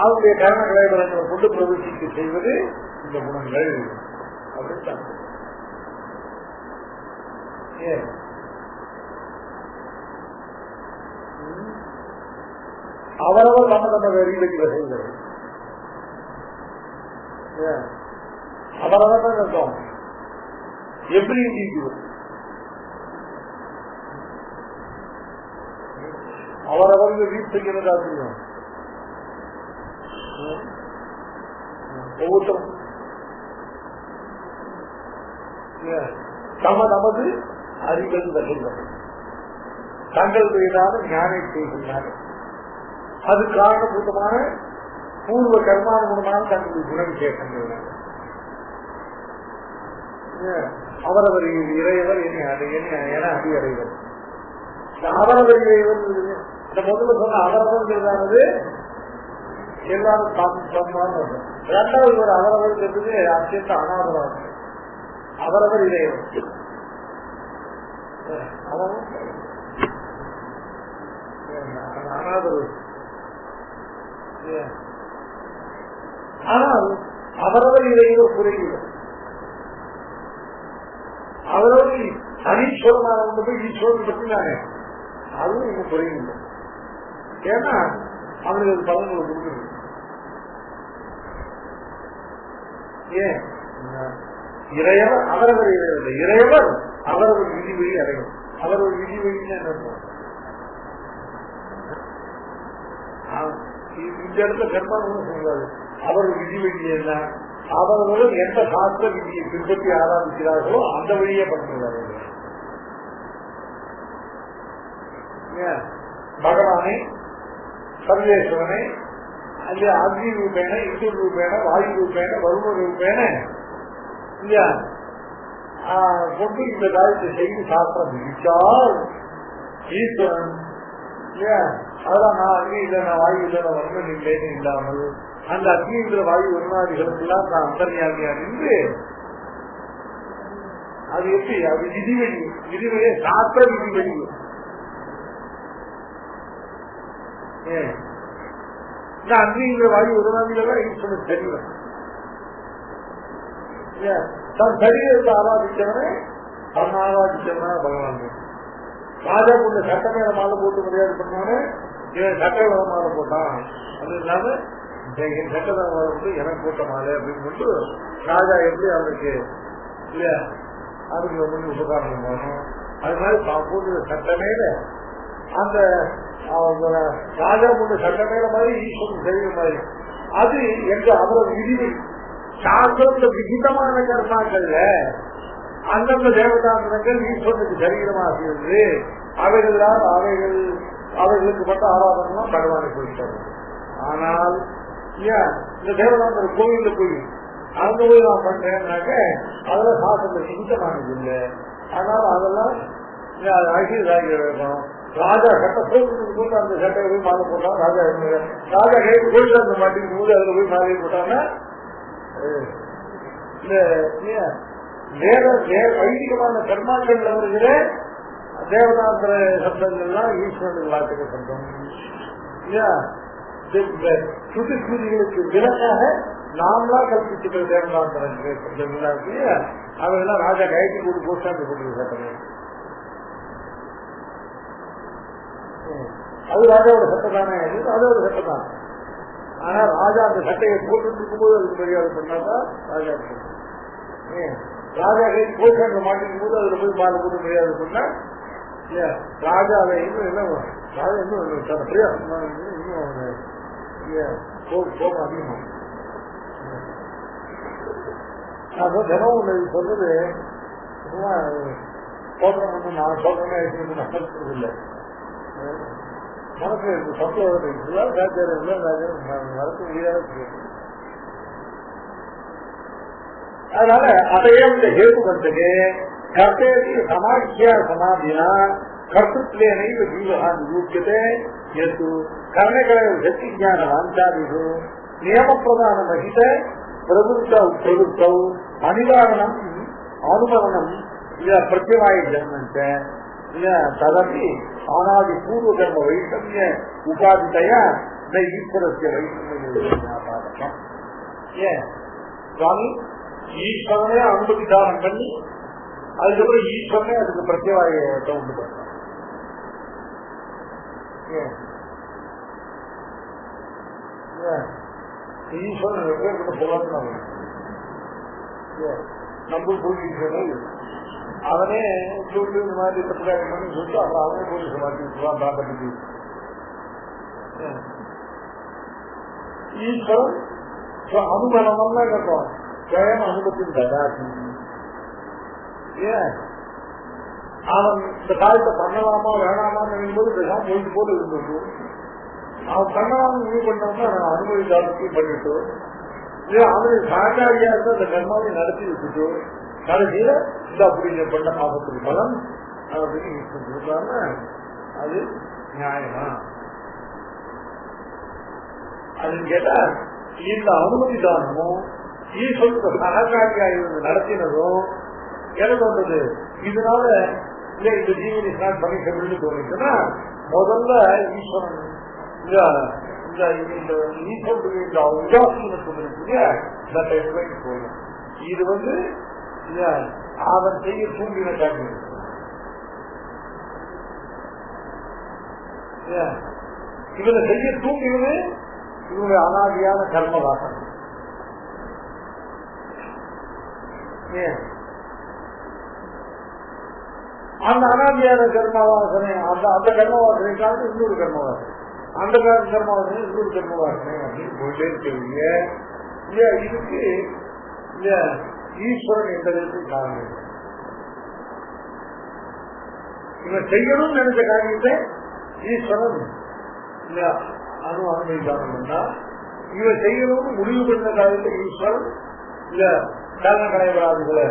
அவருடைய கரண கலைவரங்களை கொண்டு பிரவேசிக்க செய்வது இந்த குணங்கள் அப்படின்னு. அவரவர் நம்ம அறிவிக்கிற செய்வது அவரவர் தான் இருக்கும். எப்படி அவரவர்கள் வீட் செய்கிறதா தெரியும். ஒவ்வொருத்தரும் நமது அறிவல் வகைகள் தங்கள் மீதான ஞானை செய்கின்றனர். அது காரணபூதமான பூர்வ கர்மானுகுணமான தங்களுடைய குணவிசேஷங்கள். அவரவர் இறைவர் என அடியறைவர். அவரவர் இறைவர் இந்த முதல்ல சொன்ன அவரவர்களானது எல்லாரும் சமமான. இரண்டாவது ஒரு அவரவர்களுக்கு அத்தியந்த அனாதரவாக அவரவர் இறைவர். ஆனால் அவரவர் இறைவர் குறைகிறது. அவரவர் அனீஸ்வரமான ஒன்று போய் ஈஸ்வரன் பற்றினாங்க, அதுவும் இங்க குறைகிறது. ஏன்னா அவங்களுக்கு பலன்களை கொடுக்குறது. ஏன் இறையவர் அவரவர் இறைவர், இறையவர் அவரவர் விதி வழி அடையும். அவரவர் விதி வழின்னு என்ன இருக்கும்? இந்த இடத்துல கர்மானும் சொல்றாரு. அவர் விதி வழி என்ன? அவர்கள் எந்த சாஸ்திர விதியை பின்பற்றி ஆராதிக்கிறார்களோ அந்த வழியே பண்ணுறாரு. பகவானை சர்வேஸ்வரனை அல்ல அக்னி ரூபேன, இந்து ரூபேன, வாயு ரூபேன, வரும ரூபேன இல்லையா கொண்டு இந்த காரியத்தை செய்து சாஸ்திரம் விதிச்சால் ஈஸ்வரன் இல்லையா அதெல்லாம் நான் அக்னி இல்லை, நான் வாயு இல்லை, நான் வருமன் இல்லைன்னு இல்லாமல் அந்த அக்னிங்கிற வாயு வருமாதிகளுக்கெல்லாம் நான் அந்தர்யாமியா நின்று அது எப்படி அது விதிவெளி, விதிவெளியே சாஸ்திர விதிவெளி. இந்த அக்னிங்கிற வாயு வருமாதிகள் ஈஸ்வரன் தெரியும். தன் சரீரத்தை ஆராதிச்சவனே தன் ஆராதிச்சவனா பகவான். ராஜா கொண்ட சட்ட மேல மாலை போட்டு மரியாதை பண்ணானே இவன் சட்ட மேல மாலை போட்டான். அது இல்லாம என் சட்ட மேல மாலை போட்டு எனக்கு போட்ட மாலை அப்படின்னு சொல்லிட்டு ராஜா எப்படி அவனுக்கு இல்லையா அதுக்கு வந்து உபகாரம் பண்ணணும். அது மாதிரி போட்டு சட்ட மேல அந்த ராஜா கொண்ட சட்ட மேல மாதிரி ஈஸ்வரன் செய்கிற மாதிரி அது எங்க அவரது விதிவை சாஸ்திரத்துல விகிதமான கர்மாக்கள்ல அந்தந்த தேவதாந்திரங்கள் ஈஸ்வரனுக்கு சரீரமாக இருந்து அவைகளால் அவைகளுக்கு மட்டும் ஆராதனம் பகவானை போயிட்டாரு. ஆனால் இந்த தேவதாந்திர கோவில்ல போய் அங்க போய் நான் பண்றேன்னாக்க அதெல்லாம் சாஸ்திரத்துல விகிதமானது இல்லை. அதனால அதெல்லாம் அழகியதாகி இருக்கணும். ராஜா சட்ட போட்டு அந்த சட்டை போய் மாலை போட்டான். ராஜா கைக்கு போயிட்டு அந்த மாட்டிக்கு போது அதுல போய் மாலை போட்டாங்கன்னா வேற வைதிகமான கர்மாக்கள் வருகிற தேவதாந்திர சப்தங்கள்லாம் ஈஸ்வரனுக்கு வார்த்தைக்கு சப்தம் இல்லையா. சுதி ஸ்ருதிகளுக்கு விலக்காக நாமளா கல்பிச்சுக்கிற தேவதாந்திர சப்தங்கள்லாம் இருக்கு இல்லையா. அவையெல்லாம் ராஜா கைக்கு கூட போஸ்டாண்டு போட்டு சட்டங்க. அது ராஜாவோட சட்டம் தானே, அதோட சட்டம் தான். ஆனா ராஜா அந்த சட்டையை போட்டு இருக்கும்போது அதுக்கு மரியாதை பண்ணாதான் ராஜா. ராஜா கை போஸ்டாண்டு மாட்டிக்கும் போது அதுல போய் மாலை போட்டு மரியாதை பண்ணா ராஜாவை இன்னும் என்ன ராஜா இன்னும் பிரியாசமான இன்னும் கோபம் அதிகமாகும். அதான் தினம் ஒன்று சொல்றது சும்மா சொல்றேன், நான் சொல்றேன்னு நடக்கிறது இல்லை. மனசு சந்தோஷம் ராஜா மனசு முடியாது. அதனால அதையே இந்த ஹேது பண்றதுக்கு கர்த்தேதி சமாக்கியா சமாதினா கர்த்தத்வேனைவ ஜீவஹா நிரூப்யதே யது கர்ணகல சக்தி ஞான வாஞ்சாதிஷு நியமப்பிரதான மகித பிரவருத்தௌ அனிவாரணம் அனுமரணம் பிரத்யவாய ஜன்மஞ்ச ததபி ஆனாதி பூர்வ கர்ம வைஷமிய உபாதிதயா ஈஸ்வரஸ்ய வைஷமியம். ஏன் சுவாமி ஈஸ்வரனே அனுமதி தானம் பண்ணி அதுக்கப்புறம் ஈஸ்வரனே அதுக்கு பிரத்யவாயத்தை உண்டு பண்ணலாம். ஈஸ்வரன் எப்ப சொல்லணும் நம்ம போய் அவனே சொல்லி இந்த மாதிரி பிரத்யாகம் பண்ணி சொல்லிட்டு அப்புறம் அவனே போலீஸ் மாற்றிக்கலாம் பாப்பட்டி. ஈஸ்வரன் அனுபவம் தான் கேட்போம் ஸ்வயம் அனுபவத்தின் ததாசி. ஏன் அவன் இந்த காலத்தை பண்ணலாமா வேணாமான்னு போது பேசாம போயிட்டு போல இருந்தது. அவன் பண்ணலாம்னு முடிவு பண்ணோம்னா நான் அனுமதிக்காரத்தையும் பண்ணிட்டு அவனுக்கு சாகாரியா இருந்து அந்த கர்மாவை நடத்தி விட்டுட்டு கடைசியில இந்த அப்படி பண்ண பாபத்துக்கு பலன் அப்படின்னு கொடுத்தாருன்னா அது நியாயமா அதுன்னு கேட்டா இந்த அனுமதி தானமும் ஈஸ்வரனுக்கு சககாரியா இருந்து நடத்தினதும் என்ன சொல்றது. இதனால இல்ல இந்த ஜீவனை ஸ்டார்ட் பண்ணி அப்படின்னு தோணுச்சுன்னா முதல்ல ஈஸ்வரன் ஈஸ்வரனுடைய உதாசீனத்துவம் இருக்கு போயிடும். இது அவன் செய்ய தூண்டின காரணம் இவனை செய்ய தூண்டினது இவனுடைய அனாதியான கர்ம வாசனை. அந்த அனாதியான கர்மவாசனை அந்த கர்மவாசனைக்காக இன்னொரு கர்மவாசனை, அந்த கர்மவாசனை இன்னொரு கர்மவாசனை அப்படின்னு போயிட்டே இருக்கிறீங்க. இதுக்கு ஈஸ்வரன் எந்த விதத்துக்கு காரணம். இவன் செய்யணும்னு நினைச்ச காரியத்தை ஈஸ்வரன் அனுமதிக்காரம் பண்ணா, இவன் செய்யணும்னு முடிவு பண்ண காரியத்தை ஈஸ்வரன் இல்ல காரண கலைவராதிகளை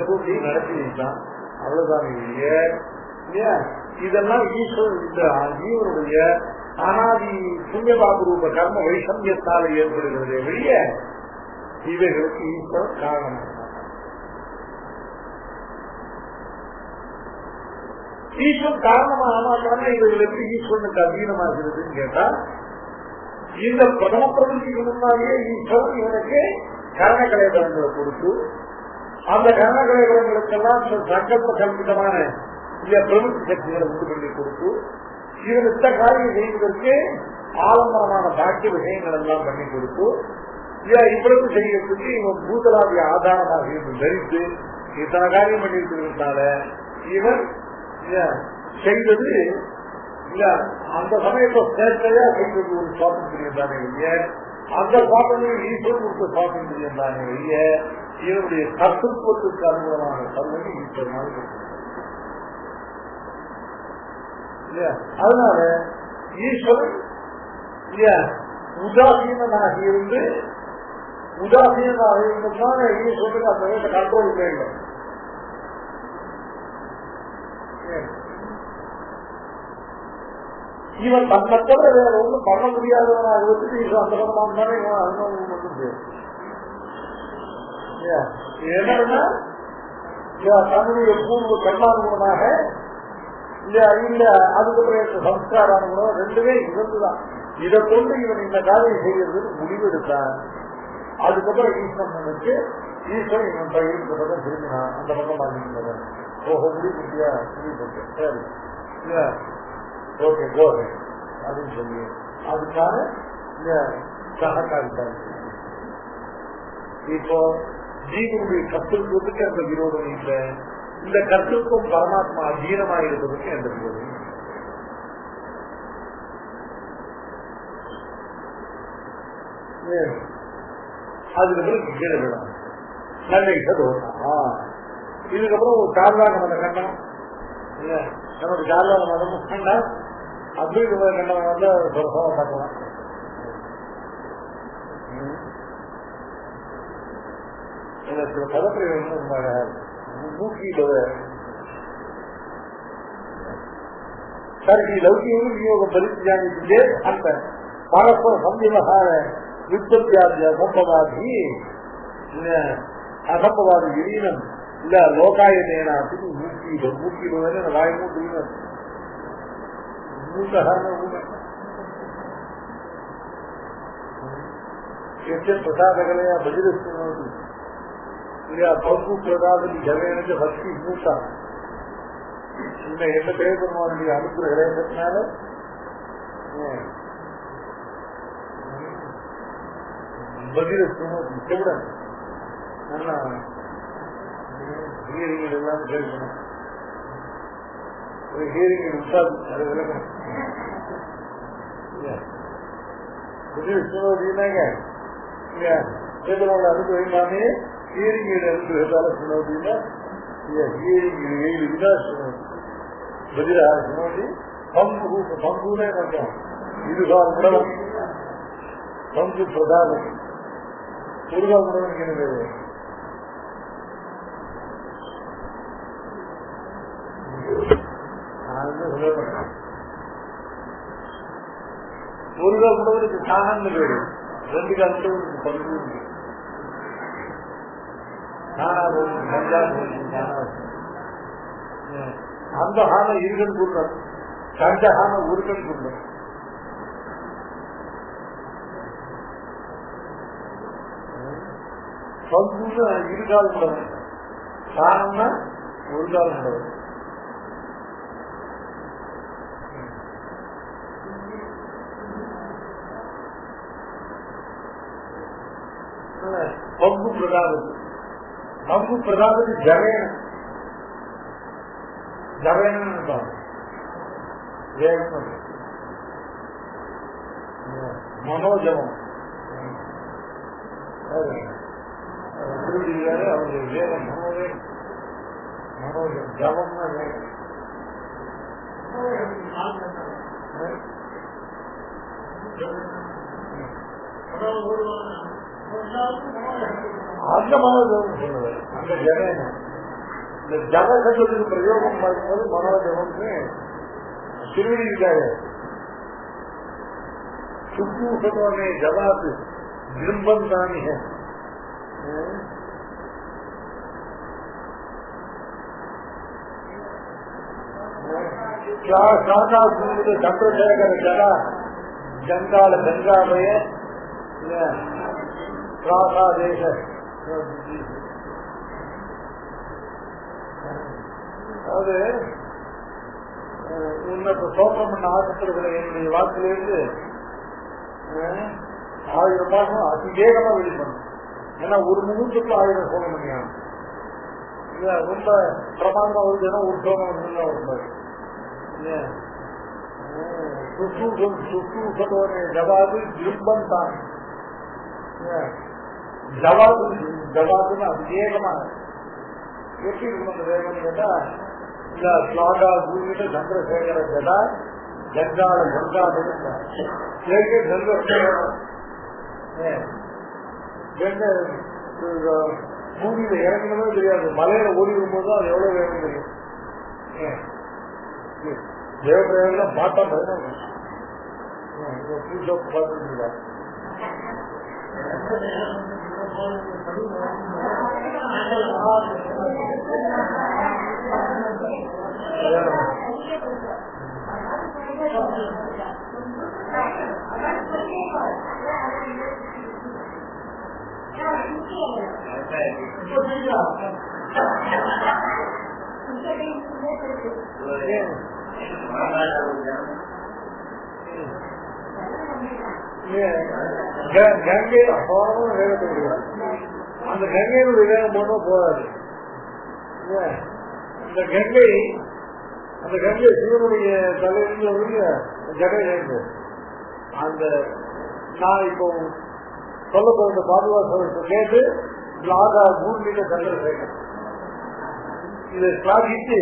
தூக்கி நடத்தி வைத்தான். அவ்வளவுதான் இல்லையா. இதெல்லாம் ஈஸ்வரன் இந்த ஜீவனுடைய அனாதி புண்ணியபாபு ரூப கர்ம வைஷமியத்தால் ஏற்படுகிறதே வெளிய இவைகளுக்கு ஈஸ்வரன் காரணம். ஈஸ்வரன் காரணமா ஆமாட்டான இவைகளுக்கு ஈஸ்வரனுக்கு அதீனமாகிறதுன்னு கேட்டா, இந்த பிரதம பிரபுக்கு முன்னாலேயே ஈஸ்வரன் இவனுக்கு கரண கலைபலங்களை கொடுத்து அந்த கரண கலைபலங்களுக்கெல்லாம் சங்கல்ப கல்பிதமான பிரபுத்தி சக்திகளை உண்டு பண்ணி கொடுத்து இவன் இந்த காரியம் செய்வதற்கு ஆலம்பரமான பாக்கிய விஷயங்கள் எல்லாம் பண்ணி கொடுத்து இவ்வளவு செய்யறதுக்கு இவன் பூதலாதிய ஆதாரமாக இருந்து தரித்து இத்தனை காரியம் பண்ணிருக்கிறதுனால இவன் செய்வது அந்த சமயத்தை சேர்க்கையா செய்வது ஒரு சுவாதந்திரியம் தானே இல்லைய, அந்த சுவாதந்திரம் ஈஸ்வரனுக்கு சுவாதந்திரியம் தானே இல்லைய, இவனுடைய கர்த்தத்துவத்துக்கு அனுகூலமான தன்மை ஈஸ்வரனாக இருக்கு. அதனால ஈஸ்வரன் உதாசீனாக இருந்து இருந்ததுனால ஈஸ்வரனுக்கு அந்த வயசை கண்ட்ரோல் இல்லை. இவன் தன்னை தவிர வேற ஒன்றும் பண்ண முடியாதவனாக வச்சுட்டு ஈஸ்வரன் அந்த படமாக தானே இவன் அனுபவம் வந்து என்னன்னா தன்னுடைய பூர்வ கர்மானுகூலமாக இல்ல அதுக்கப்புறம் சம்ஸ்கார அனுபவம் ரெண்டுமே இவந்துதான். இதை கொண்டு இவன் இந்த காரியம் செய்யறதுன்னு முடிவெடுத்தான். அதுக்கப்புறம் ஈஸ்வரன் நினைச்சு ஈஸ்வரன் இவன் இருக்கிற பக்கம் திரும்பினான், அந்த பக்கம் வாங்கிக்கிறேன். ஓஹோ முடிவு இல்லையா, முடிவு சரி ஓகே கோகே அப்படின்னு சொல்லி அதுக்கான சககாரித்தாங்க. இப்போ ஜீவனுடைய கர்த்தத்துவத்துக்கு அந்த விரோதம் இல்லை, இந்த கர்த்தத்துவம் பரமாத்மா அதீனமாக இருப்பதற்கு எந்த விரோதம். அதுக்கப்புறம் கீழே விடும் நல்ல இதுக்கப்புறம் ஒரு கார்வாக மத கண்டம் இல்ல, நமக்கு கார்வாக மதமும் கண்டா அத்வைத கண்டம் வந்து பார்க்கலாம். சில பதப்பிரயோகம் மூக்கிடுவ சரி லௌகிகம் விநியோகம் பரிசுஜானிக்கு அந்த பரஸ்பர சம்யவகார வித்யாத்திய சம்பவாதி அசம்பவாதி விரீனம் இல்ல லோகாயனேனா மூக்கிடுவது வாய் மூட்டு பிரசாதகளையா பஜிரஸ்து இல்லையா பகு பிரதாபதி ஜவேனுக்கு பக்தி மூட்டா இன்னும் என்ன பேருமானுடைய அனுகிரகத்தினால பஜிரஸ்து நல்லா ஹீரிங் எல்லாம் கேட்கணும். ஹீரிங் விட்டாது அது விளக்கணும். சுனோதினாங்க அனுபவமானே ஹீரிங் அனுபவத்தால சுனோதினா ஹீரிங் விதா சுனோதி பதிலா சுனோதி பங்குனே மாட்டோம். இதுதான் உடலம் பங்கு பிரதானம் முருகா உடலுக்கு என்ன முருகா உடலுக்கு சாணம்னு பேரு, ரெண்டு காலத்துக்கு பங்கு இருக்கு. அந்த ஹான இருகன் கூட்டம், கண்ட ஹான உருகன் கூட்டம். பங்குன்னு இருகால் உடல், சாணம்னா ஒரு கால் உடல். பங்கு பிரதாபதி, பங்கு பிரதாபதி ஜவேன ஜவேன மனோஜமம் அவருடைய வேகம் மனோஜம் ஜபம்னா வேகம். அந்த மனோஜம் சொல்லுவது அந்த ஜவேன. இந்த ஜப சட்டத்துக்கு பிரயோகம் பார்க்கும்போது மனோஜபம்னு திருவடி இருக்காங்க. சுப்பு சொல்லுவாங்க ஜவாத்து விரும்பம் தானே சந்திரசேகர ஜடா ஜங்கால கங்காமய பிராசாதேச அதாவது உன்னத்தை சோகம் பண்ண ஆசைப்படுகிற என்னுடைய வாக்கிலிருந்து 1000 மாசம் அதிவேகமா வெளிப்படும். ஏன்னா ஒரு முகூர்த்தத்துல 1000 சோகம் பண்ணியாங்க. ரொம்ப பிரமாண்டமா ஒரு தினம் ஒரு சோகம் வரும்போது ஜவாது ஜிம்பம் தான் ஜவாதுன்னு அதிவேகமாக எப்படி இருக்கும் அந்த வேகம் கேட்டா இந்த ஸ்லாகா பூமியில சந்திரசேகர ஜடா கங்காள பூமியில இறங்கணுமே தெரியாது, மலையில ஓடி வரும்போது அது எவ்வளவு வேகம் தெரியும். தேவபிரயோகம் பார்த்தா பயணம் பார்த்துருக்கீங்களா? கங்கை அபாரமான வேகத்தை விடுவார். அந்த கங்கையினுடைய வேகம் போனா போகாது. அந்த கங்கை சிவனுடைய தலையிலிருந்து வந்து ஜடையிலிருந்து அந்த நான் இப்போ சொல்ல போகிற பாதுகாப்பு கேட்டு ஆகா பூமியில சந்திரசேகர் இதை ஸ்லாகிட்டு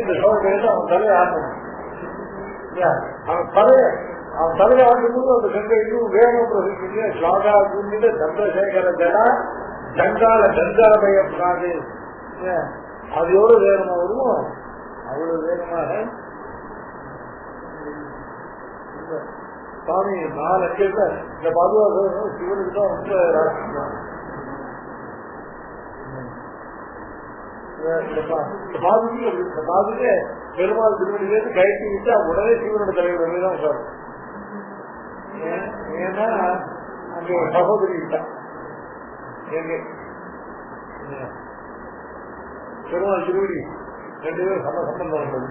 இந்த சோழ அவன் தலையை ஆடணும். அவன் தலையை ஆடும்போது அந்த கங்கை இன்னும் வேகம் பிரசிக்க ஸ்லாகா பூமியில சந்திரசேகர ஜடா ஜங்கால கங்காபயப்படாது. அது எவ்வளவு வேகமா வருமோ அவ்வளவு வேகமாக சாமி 4 லட்சத்துல இந்த பாதுகாப்பு சிவனுக்கு தான் ரொம்ப ராசிக்கலாம். பாதுகே பெருமாள் திருவடியிலிருந்து கயற்றி விட்டா உடனே சிவனோட தலைவர் தான் உட்காரும். ஏன்னா அங்க ஒரு சகோதரி விட்டான் பெருமாள் திருவடி 2 பேரும் சம்பந்தம் வந்தது.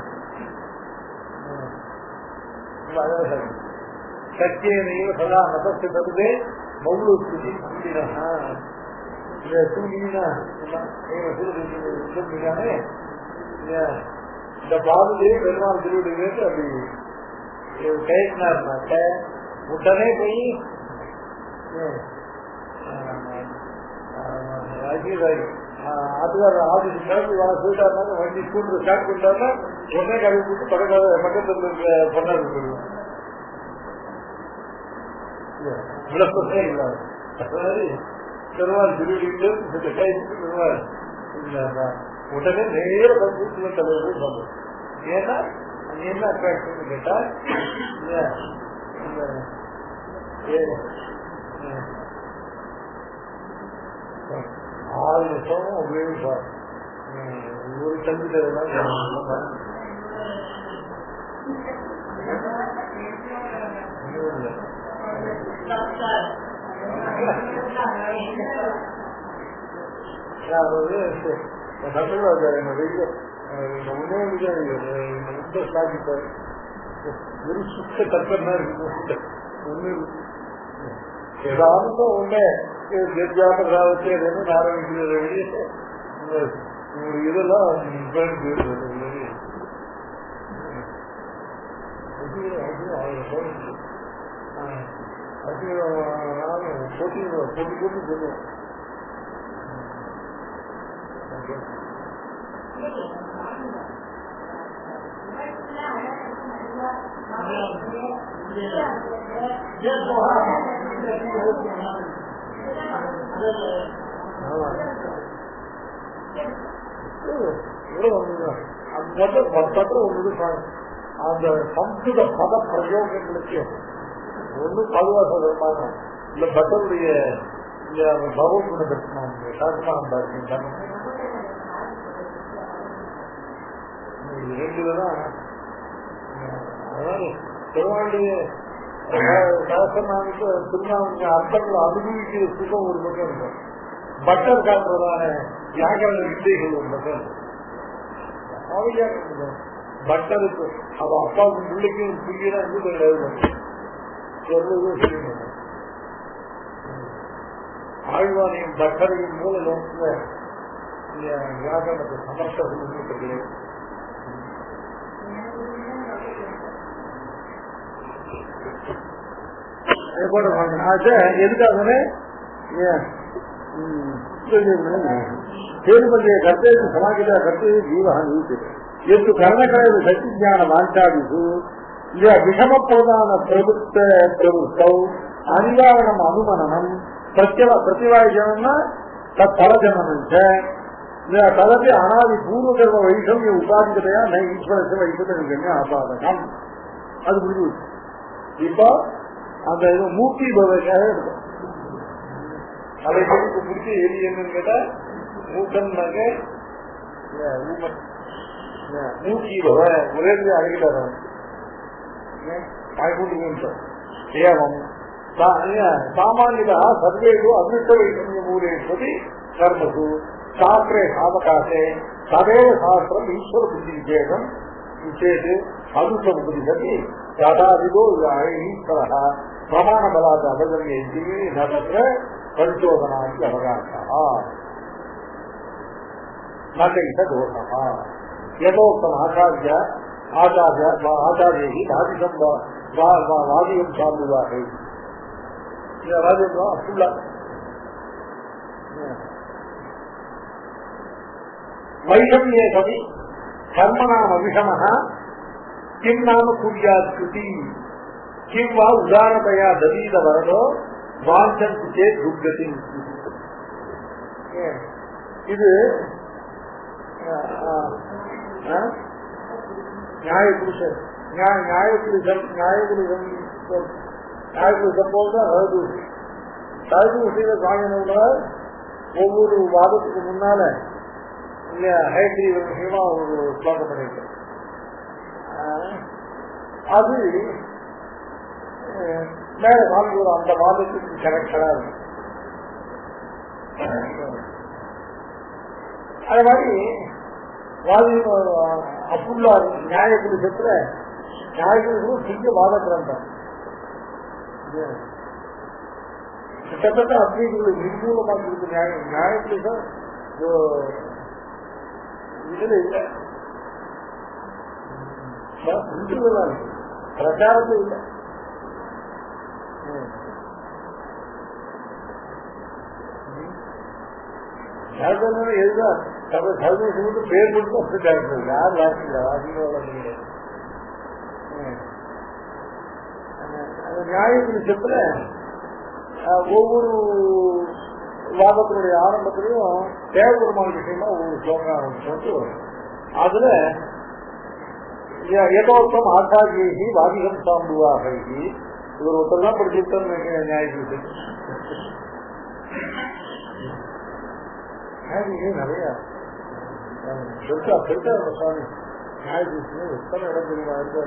சத்தியனையும் சதா மதத்தை தருதே மௌலு ஸ்துதி சொல்லினானே இந்த பாதுகே பெருமாள் திருவடியிலேருந்து அப்படி கயற்றினார்னாக்க உடனே போய் அதுக்காக ஆஃபீஸ் கிளம்பி வர போயிட்டாருனாங்க. வண்டி ஸ்கூட்டர் ஸ்டார்ட் பண்ணிட்டாருன்னா உடனே கழுவி போட்டு பக்கத்தில் இருக்க பொண்ணாரு போயிடுவோம். விளப்பமே இல்லாது பெருமாள் திருவிழிட்டு பெருமாள் உடனே நேர பகுதி தலைவர் சொல்லுவோம். ஏன்னா என்ன அட்ராக்ஷன் கேட்டா 6 வருஷமும் உபயோகிப்பார். ஒரு தம்பிதான் ஸ்லாகிப்பார். ஒரு சுத்த கற்பனா இருக்கு. ஒண்ணு ஏதாவது ஒண்ணே ஜாதகாவத்தை ஆரம்பிக்கிறது இதெல்லாம் போட்டி போட்டு சொல்லுவோம். அந்த சம்ஸ்கிருத பத பிரயோகங்களுக்கு ஒண்ணு பதுவாசமாக இல்ல பட்டருடைய பகவத்குண தர்சனம் சாஸ்திரம் 2தான். அதனால பெருமாளுடைய சாஸ்திரநாமக்கு திருநாமக்கு அர்த்தங்களை அனுபவிக்கிற சுகம் ஒரு பக்கம் இருக்கும். பட்டர் காட்டுறதான வியாகரண வித்தைகள் ஒரு பக்கம் பட்டருக்கு அவ அப்பாவுக்கு பிள்ளைக்கும் புள்ளியா ஆழ்வானையும் பட்டரையும் மூல நோக்கில வியாகரணத்தை சமர்த்தம் கிடையாது. எதுக்காக ಸೇರುಬಂದಿಯ ಕರ್ತವ್ಯ ಸಮಾಜದ ಕರ್ತವ್ಯ ಜೀವ ನೀತಿದೆ. ಎಷ್ಟು ಕರ್ಣಕಳೆಯ ಸತ್ಯಜ್ಞಾನ ವಾಂಚಾದಿಸು ಇದ ವಿಷಮ ಪ್ರಧಾನ ಪ್ರವೃತ್ತೌ ಅನಿವಾರಣಂ ಅನುಮನನಂ ಪ್ರತಿವಾಯುಜನ ತತ್ಫಲಜನಂಚ ತದಪಿ ಅನಾದಿ ಪೂರ್ವಕರ್ಮ ವೈಷಮ್ಯ ಉಪಾಧಿಕತೆಯ ನ ಈಶ್ವರಸ್ಯ ವೈಷಮ್ಯ ಆಪಾದಕಂ. அது முடிவு. இப்போ அந்த இது மூர்த்தி பவக்காக இருக்கும். அதை முடிச்சு எரி என்னன்னு கேட்டா மூக்கன்னாங்க மூர்த்தி பவ ஒரே அழகிட்டார் ஏவம் சாமானியா சர்வேஷு அதிருஷ்ட வைஷமிய மூலேஸ்வரி கர்மசு சாஸ்திரே சாவகாசே ததேவ சாஸ்திரம் ஈஸ்வர புத்தி விசேஷம் விசேஷு அதுசமுபதிசதி ததாதிதோ ஈஸ்வர பிரமாண பலாத அபகமியந்தி நகர பரிசோதனாக்கு அவகாசா நகைத தோஷா யதோக்தம் ஆச்சாரியை வாதிகம் வாதிகம் சார்ந்துவார்கள் வைஷமியே சதி கர்மணாம் அபிஷமः கிம் நாம குர்யாத்ஸ்ருதி கிம் வா உதாரணதயா ததீத வரதோ வாஞ்சந்தி சேத் துர்கதி. இது நியாயபுருஷன் போல்தான் ரகுதூஷி. ரகுதூஷியில சுவாமியோட ஒவ்வொரு வாதத்துக்கு முன்னால ஹயக்ரீவன் விஷயமா ஒரு ஸ்லோகம் பண்ணிருக்கேன். அது மேல சுவாமி ஒரு அந்த வாதத்துக்கு கரெக்டா இருக்கு. அது மாதிரி வாதி அப்புல்லா நியாயபுருஷத்துல நியாயபுருஷம் சிங்க வாத கிரந்தம் கிட்டத்தட்ட அத்வைதிகளை நிர்மூலமாக இருக்கு. நியாயபுருஷம் இதுல இல்ல இருக்கு, பிரச்சாரத்துல இல்ல. எதுதான் சர்வீஸ் பேர் மட்டும் யார் நியாயபுருஷத்துல ஒவ்வொரு வாதத்தினுடைய ஆரம்பத்திலையும் தேவபெருமான விஷயமா ஒரு ஸ்லோகம் போட்டு அதுல ஏதோத்தம் ஆச்சாரியை வாதிகம் சாம்புவாகி இவர் ஒருத்தர் படிச்சுட்டோம் நியாயபுருஷன். நிறைய சுவாமி நியாயபுருஷன் எத்தனை இடம் தெரியுமா இருக்கு.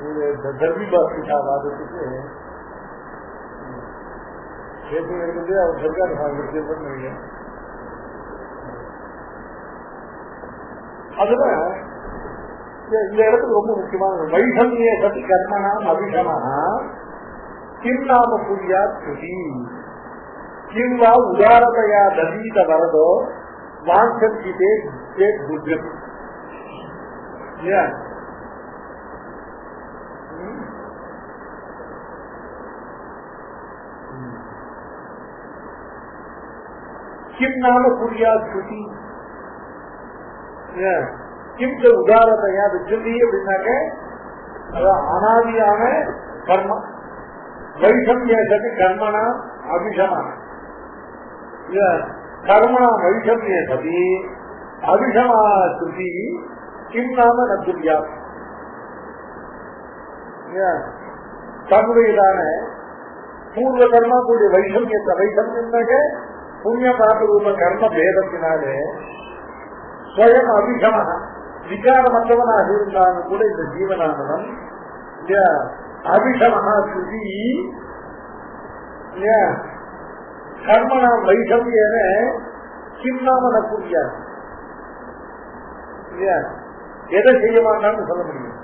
அந்த தர்மிபாசிகா வாதத்துக்கு பேசுகிறது அவர் சர்க்கார் நினைக்கிறேன். அதுல இந்த இடத்துக்கு ரொம்ப முக்கியமான வைஷமிய சதி கர்மணாம் அபிஷமா கிம் நாம புரியா ஸ்ருதி கிம் வா உதாரதையா ததீத வரதோ வாஞ்சந்திதே சேத் துர்கதி. கிம் நாம புரியா ஸ்ருதி கிம் உதாரணத்தையா சொல்லி அப்படின்னாக்க அனாதியான கர்மம். வைஷமிய சதி கர்மனா அபிஷமா கர்ம வைஷமிய சதி அபிஷமா ஸ்ருதி கிம் நாம நுரியா தன்னுடையதான பூர்வ கர்மா கூடிய வைஷமியத்தை வைஷமியம்னாக்க புண்ணிய பாப ரூப கர்ம பேதத்தினாலே ஸ்வயம் அபிஷம விகாரமற்றவனாக இருந்தாலும் கூட இந்த ஜீவனானவன் அபிஷம ஸ்ருதி கர்மனா வைஷமியன கிம் நாம நுரியா எதை செய்ய மாட்டான்னு சொல்ல முடியும்.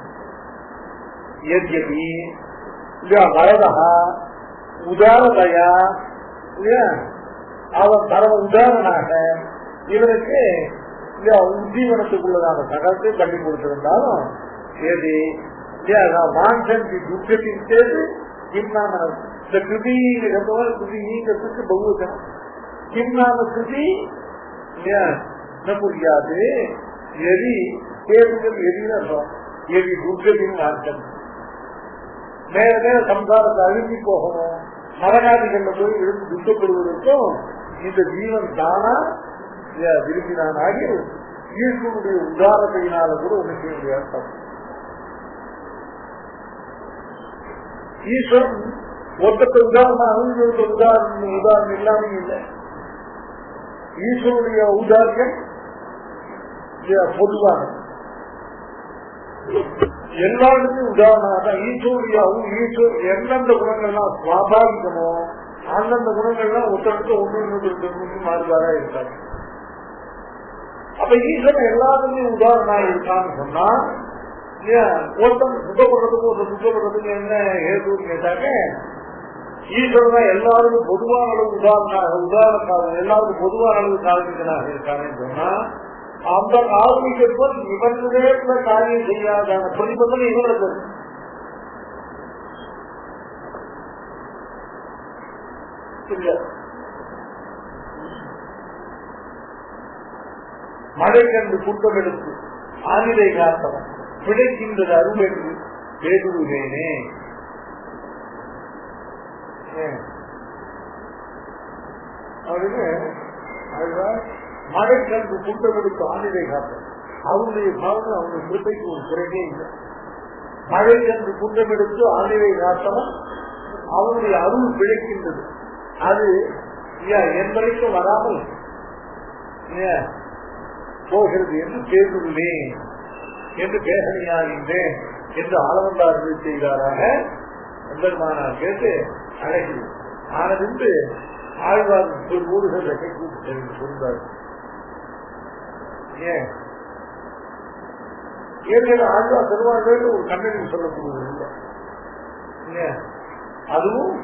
எத்யபி வரதா உதாரணயா அவன் பரம உதாரணமாக இவனுக்கு உஜீவனத்துக்குள்ளதான சகலத்தை பண்ணி கொடுத்திருந்தாலும் ஏது வாஞ்சந்தி துக்கத்தின் சேர்ந்து கிம்நாம இந்த கிருதிங்கிறதுக்கு பகுவச்சனம் கிம்நாம கிருதி புரியாது. எதி கேதுகள் எதிரும் எதி துக்கத்தின் வாஞ்சம் மேல மேல சம்சாரத்தை அழுகி போகணும் மரணாதிகள்ல போய் இருந்து துக்கப்படுவதற்கும் இந்த ஜீவன் தானா விரும்பினான் ஆகிய ஈஸ்வருடைய உதாரணத்தினால கூட ஒண்ணு செய்ய முடியாது. ஈஸ்வரன் ஒருத்த உதாரணம் உதாரணம் இல்லாம இல்லை. ஈஸ்வருடைய உதாரியம் பொதுவான எல்லாருக்குமே உதாரணமாக ஈஸ்வரியாவும் ஈஸ்வர் எந்தெந்த குணங்கள்லாம் சுவாபாவிகமோ அந்தந்த குணங்கள்லாம் ஒருத்தருக்கு ஒன்று மாறுபாடா இருக்காங்க. அப்ப ஈஸ்வரன் எல்லாத்துக்கும் உதாரணம் இருக்கான்னு சொன்னா ஒருத்தன் சுத்தப்படுறதுக்கும் ஒரு சுத்தப்படுறதுக்கு என்ன ஏதுன்னு கேட்டாக்க ஈஸ்வரன் எல்லாருக்கும் பொதுவான அளவு உதாரணம் எல்லாருக்கும் பொதுவான அளவு காரணங்களாக இருக்காங்கன்னு சொன்னா அந்த காரணிக்கு இவர்களே காரியம் செய்யாதான பிரதிபந்தனை இவர்களுக்கு மழை கண்டு குற்றம் எடுத்து ஆனிலை காத்தவன் பிழைக்கின்றது அருள் என்று பேசுவேனே. மழை கண்டு குற்றம் எடுத்து ஆனிலை காத்தவன் அவனுடைய பாவனை அவனுடைய கிருப்பைக்கு ஒரு குறைவே இல்லை. மழை கண்டு குற்றம் எடுத்து ஆனிலை காத்தவன் அவனுடைய அருள் பிழைக்கின்றது. அது என் வரைக்கும் வராமல் போகிறது என்று பேசுவேன் என்று பேசணியாகின்றேன் என்று ஆளவந்தார் செய்தாராக பெருமானார் கேட்டு அழகி ஆனது ஆழ்வார் ஊடுகள் சொன்னார். ஏற்கனவே ஆழ்வார் பெருமாள் ஒரு கண்ணனில் சொல்லக்கூடியது இல்லை. அதுவும்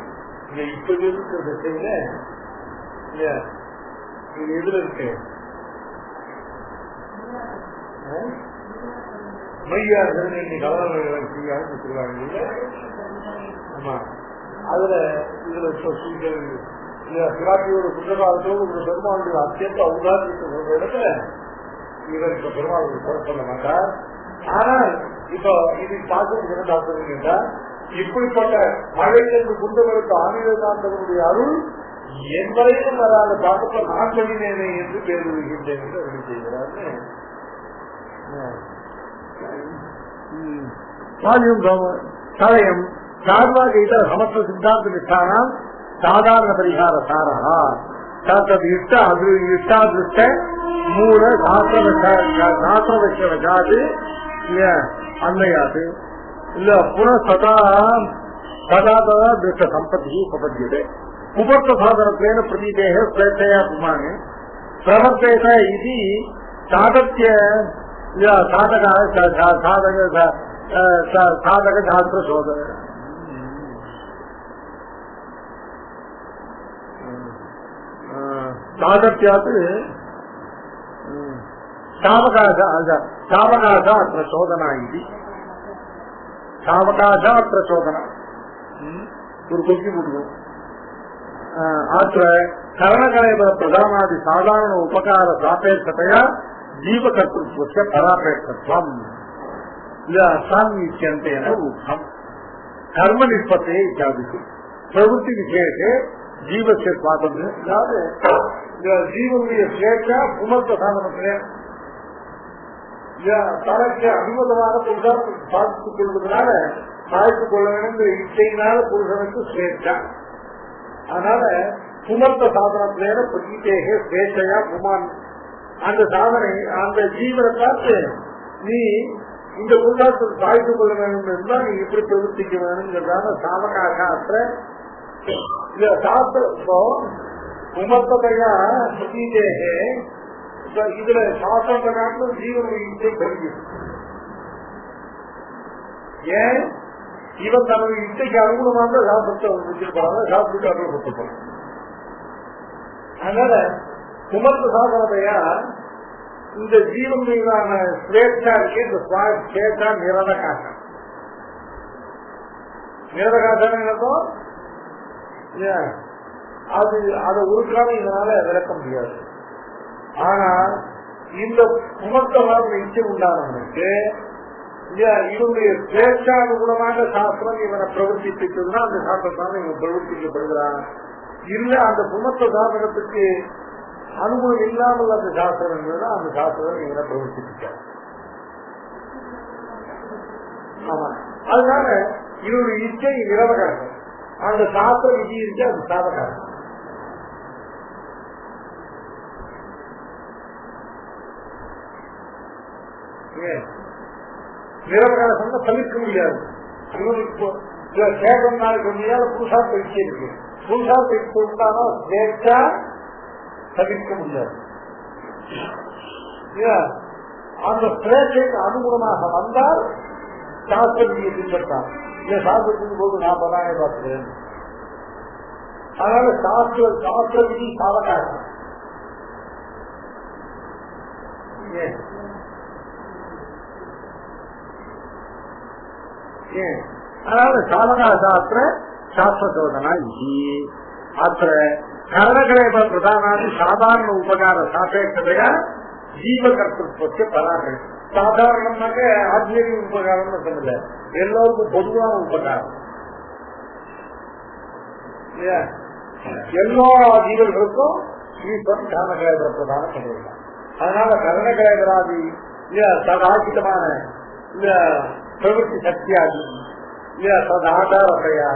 இப்ப இருக்கிற திசையில இது எதுல இருக்கு மையார்கள் கவனம். ஆமா அதுல இதுல பிராட்டியோட புத்தகாலத்தோடு ஒரு பெருமாளுடைய அத்தியந்த அவதாரத்தை சொல்ற இடத்துல இவர் இப்ப பெருமாளுக்கு சொல்ல மாட்டார். ஆனால் இப்ப இது பார்க்கறது என்ன டாக்டர் கேட்டா இப்படிப்பட்ட மழை என்று குண்டவருக்கு ஆணிதாந்தவனுடைய அருள் என் வரைக்கும் வராத பாக்கத்தில் நான் சொல்லினேனே என்று பேர் விடுகின்றேன் என்று அருள் செய்கிறார். சார்வாக இதர சமஸ்த சித்தாந்த நிஷ்டானாம் சாதாரண பரிகார சாரா இஷ்ட அது இஷ்டாதிருஷ்ட மூல சாஸ்திரவசாது அன்னையாது இல்ல புனசதா சதாதா திருஷ்ட சம்பத்தி உபபத்தியதே உபர்த்த சாதனத்வேன பிரதீதேஹ ஸ்வேத்தயா புமானே பிரவர்த்தேத இது சாதத்ய சாதக சாஸ்திர சோதன சாதத்யாத் சாவகாச அത്ര சோதனா இது சாவகாச அത്ര சோதனா ஒரு கொக்கி போட்டுக்கோ அत्र கரணகலேபர பிரதானாதி சாதாரண உபகார சாபேட்சத்தையா ஜீவகர்த்தృత్వస్య பராபேட்சத்வம் சாமித்யந்தேன உக்தம் கர்ம நிஷ்பத்தே இत्यादि பிரவೃತ್ತಿ விசேஷே ஜீவஸ்ய சுவாதந்திரம். அதாவது ஜீவனுடைய ஸ்வேச்சா புமர்த்த சாதனத்திலே தனக்கு அபிமதமான புருஷன் சாதித்துக் கொள்வதனால சாதித்துக் கொள்ள வேண்டும் இச்சையினால புருஷனுக்கு ஸ்வேச்சா. அதனால புமர்த்த சாதனத்திலே பிரதீதேக ஸ்வேச்சையா புமான் அந்த சாதனை அந்த ஜீவனை பார்த்து நீ இந்த புருஷத்தை சாதித்துக் கொள்ள வேண்டும் என்றால் நீ இப்படி பிரவர்த்திக்க வேணுங்கிறதான சாவகாச உமர்த்தையா பிரதீதேக இதுல சாஸ்திர காட்டிலும் ஜீவனுடைய இச்சை பெருகும். ஏன் இவன் தன்னுடைய இச்சைக்கு அனுகூலமாக சாஸ்திரத்தை வச்சிருப்பாங்க, சாஸ்திரத்தை அனுகூலப்படுத்தப்படும். அதனால உமர்த்த சாதனையா இந்த ஜீவன் மீதான ஸ்வேச்சா இருக்கு. இந்த ஸ்வேச்சா நிரதகாசம். நிரதகாசம் என்னதும் அது அதை ஒரு காலம் இதனால விளக்க முடியாது. ஆனா இந்த உமர்த்தமான இச்சை உண்டானவனுக்கு இவனுடைய ஸ்வேச்சானுகுணமான சாஸ்திரம் இவனை பிரவர்த்திப்பிச்சதுன்னா அந்த சாஸ்திரத்தான இவன் பிரவர்த்திக்கப்படுகிறான். இல்ல அந்த புமர்த்த சாதனத்துக்கு அனுபவம் இல்லாமல் அந்த சாஸ்திரம் இருந்ததுன்னா அந்த சாஸ்திரம் இவனை பிரவர்த்திப்பிச்சார். ஆமா அதனால இவனுடைய இச்சை நிரவகாசம். அந்த சாஸ்திர விதி இருக்கு அது சாதகாசம். நிரவகாசம் தவிர்க்க முடியாது. இவனுக்கு சேகம் நாள் சொன்னால புருஷார்த்த இச்சை இருக்கு. புருஷார்த்தத்துக்கு உண்டான ஸ்வேச்சா தவிர்க்க முடியாது. அந்த ஸ்வேச்சைக்கு அனுகுணமாக வந்தால் சாஸ்திரத்தை பின்பற்றான். இந்த சாஸ்திரத்தின் போது நான் பதானே பார்க்கிறேன். அதனால சாஸ்திர விதி சாவகாசம். அதனால சாவகாசாஸ்திர சாஸ்திரசோதனா இது அத்த கரணகலேப பிரதானாதி சாதாரண உபகார சாபேட்சதையா ஜீவகர்த்தத்துவத்தை பராமரி. சாதாரணமாக ஆத்மீக உபகாரம்னு சொல்லல, எல்லோருக்கும் பொதுவான உபகாரம். எல்லா ஜீவர்களுக்கும் ஈஸ்வரன் கரணகலேபர பிரதானம் பண்ணிருக்கான். அதனால கரணகலேபராதி சதாசிதமான பிரவೃತ್ತಿ சக்தியாகி சதாதாரத்தையா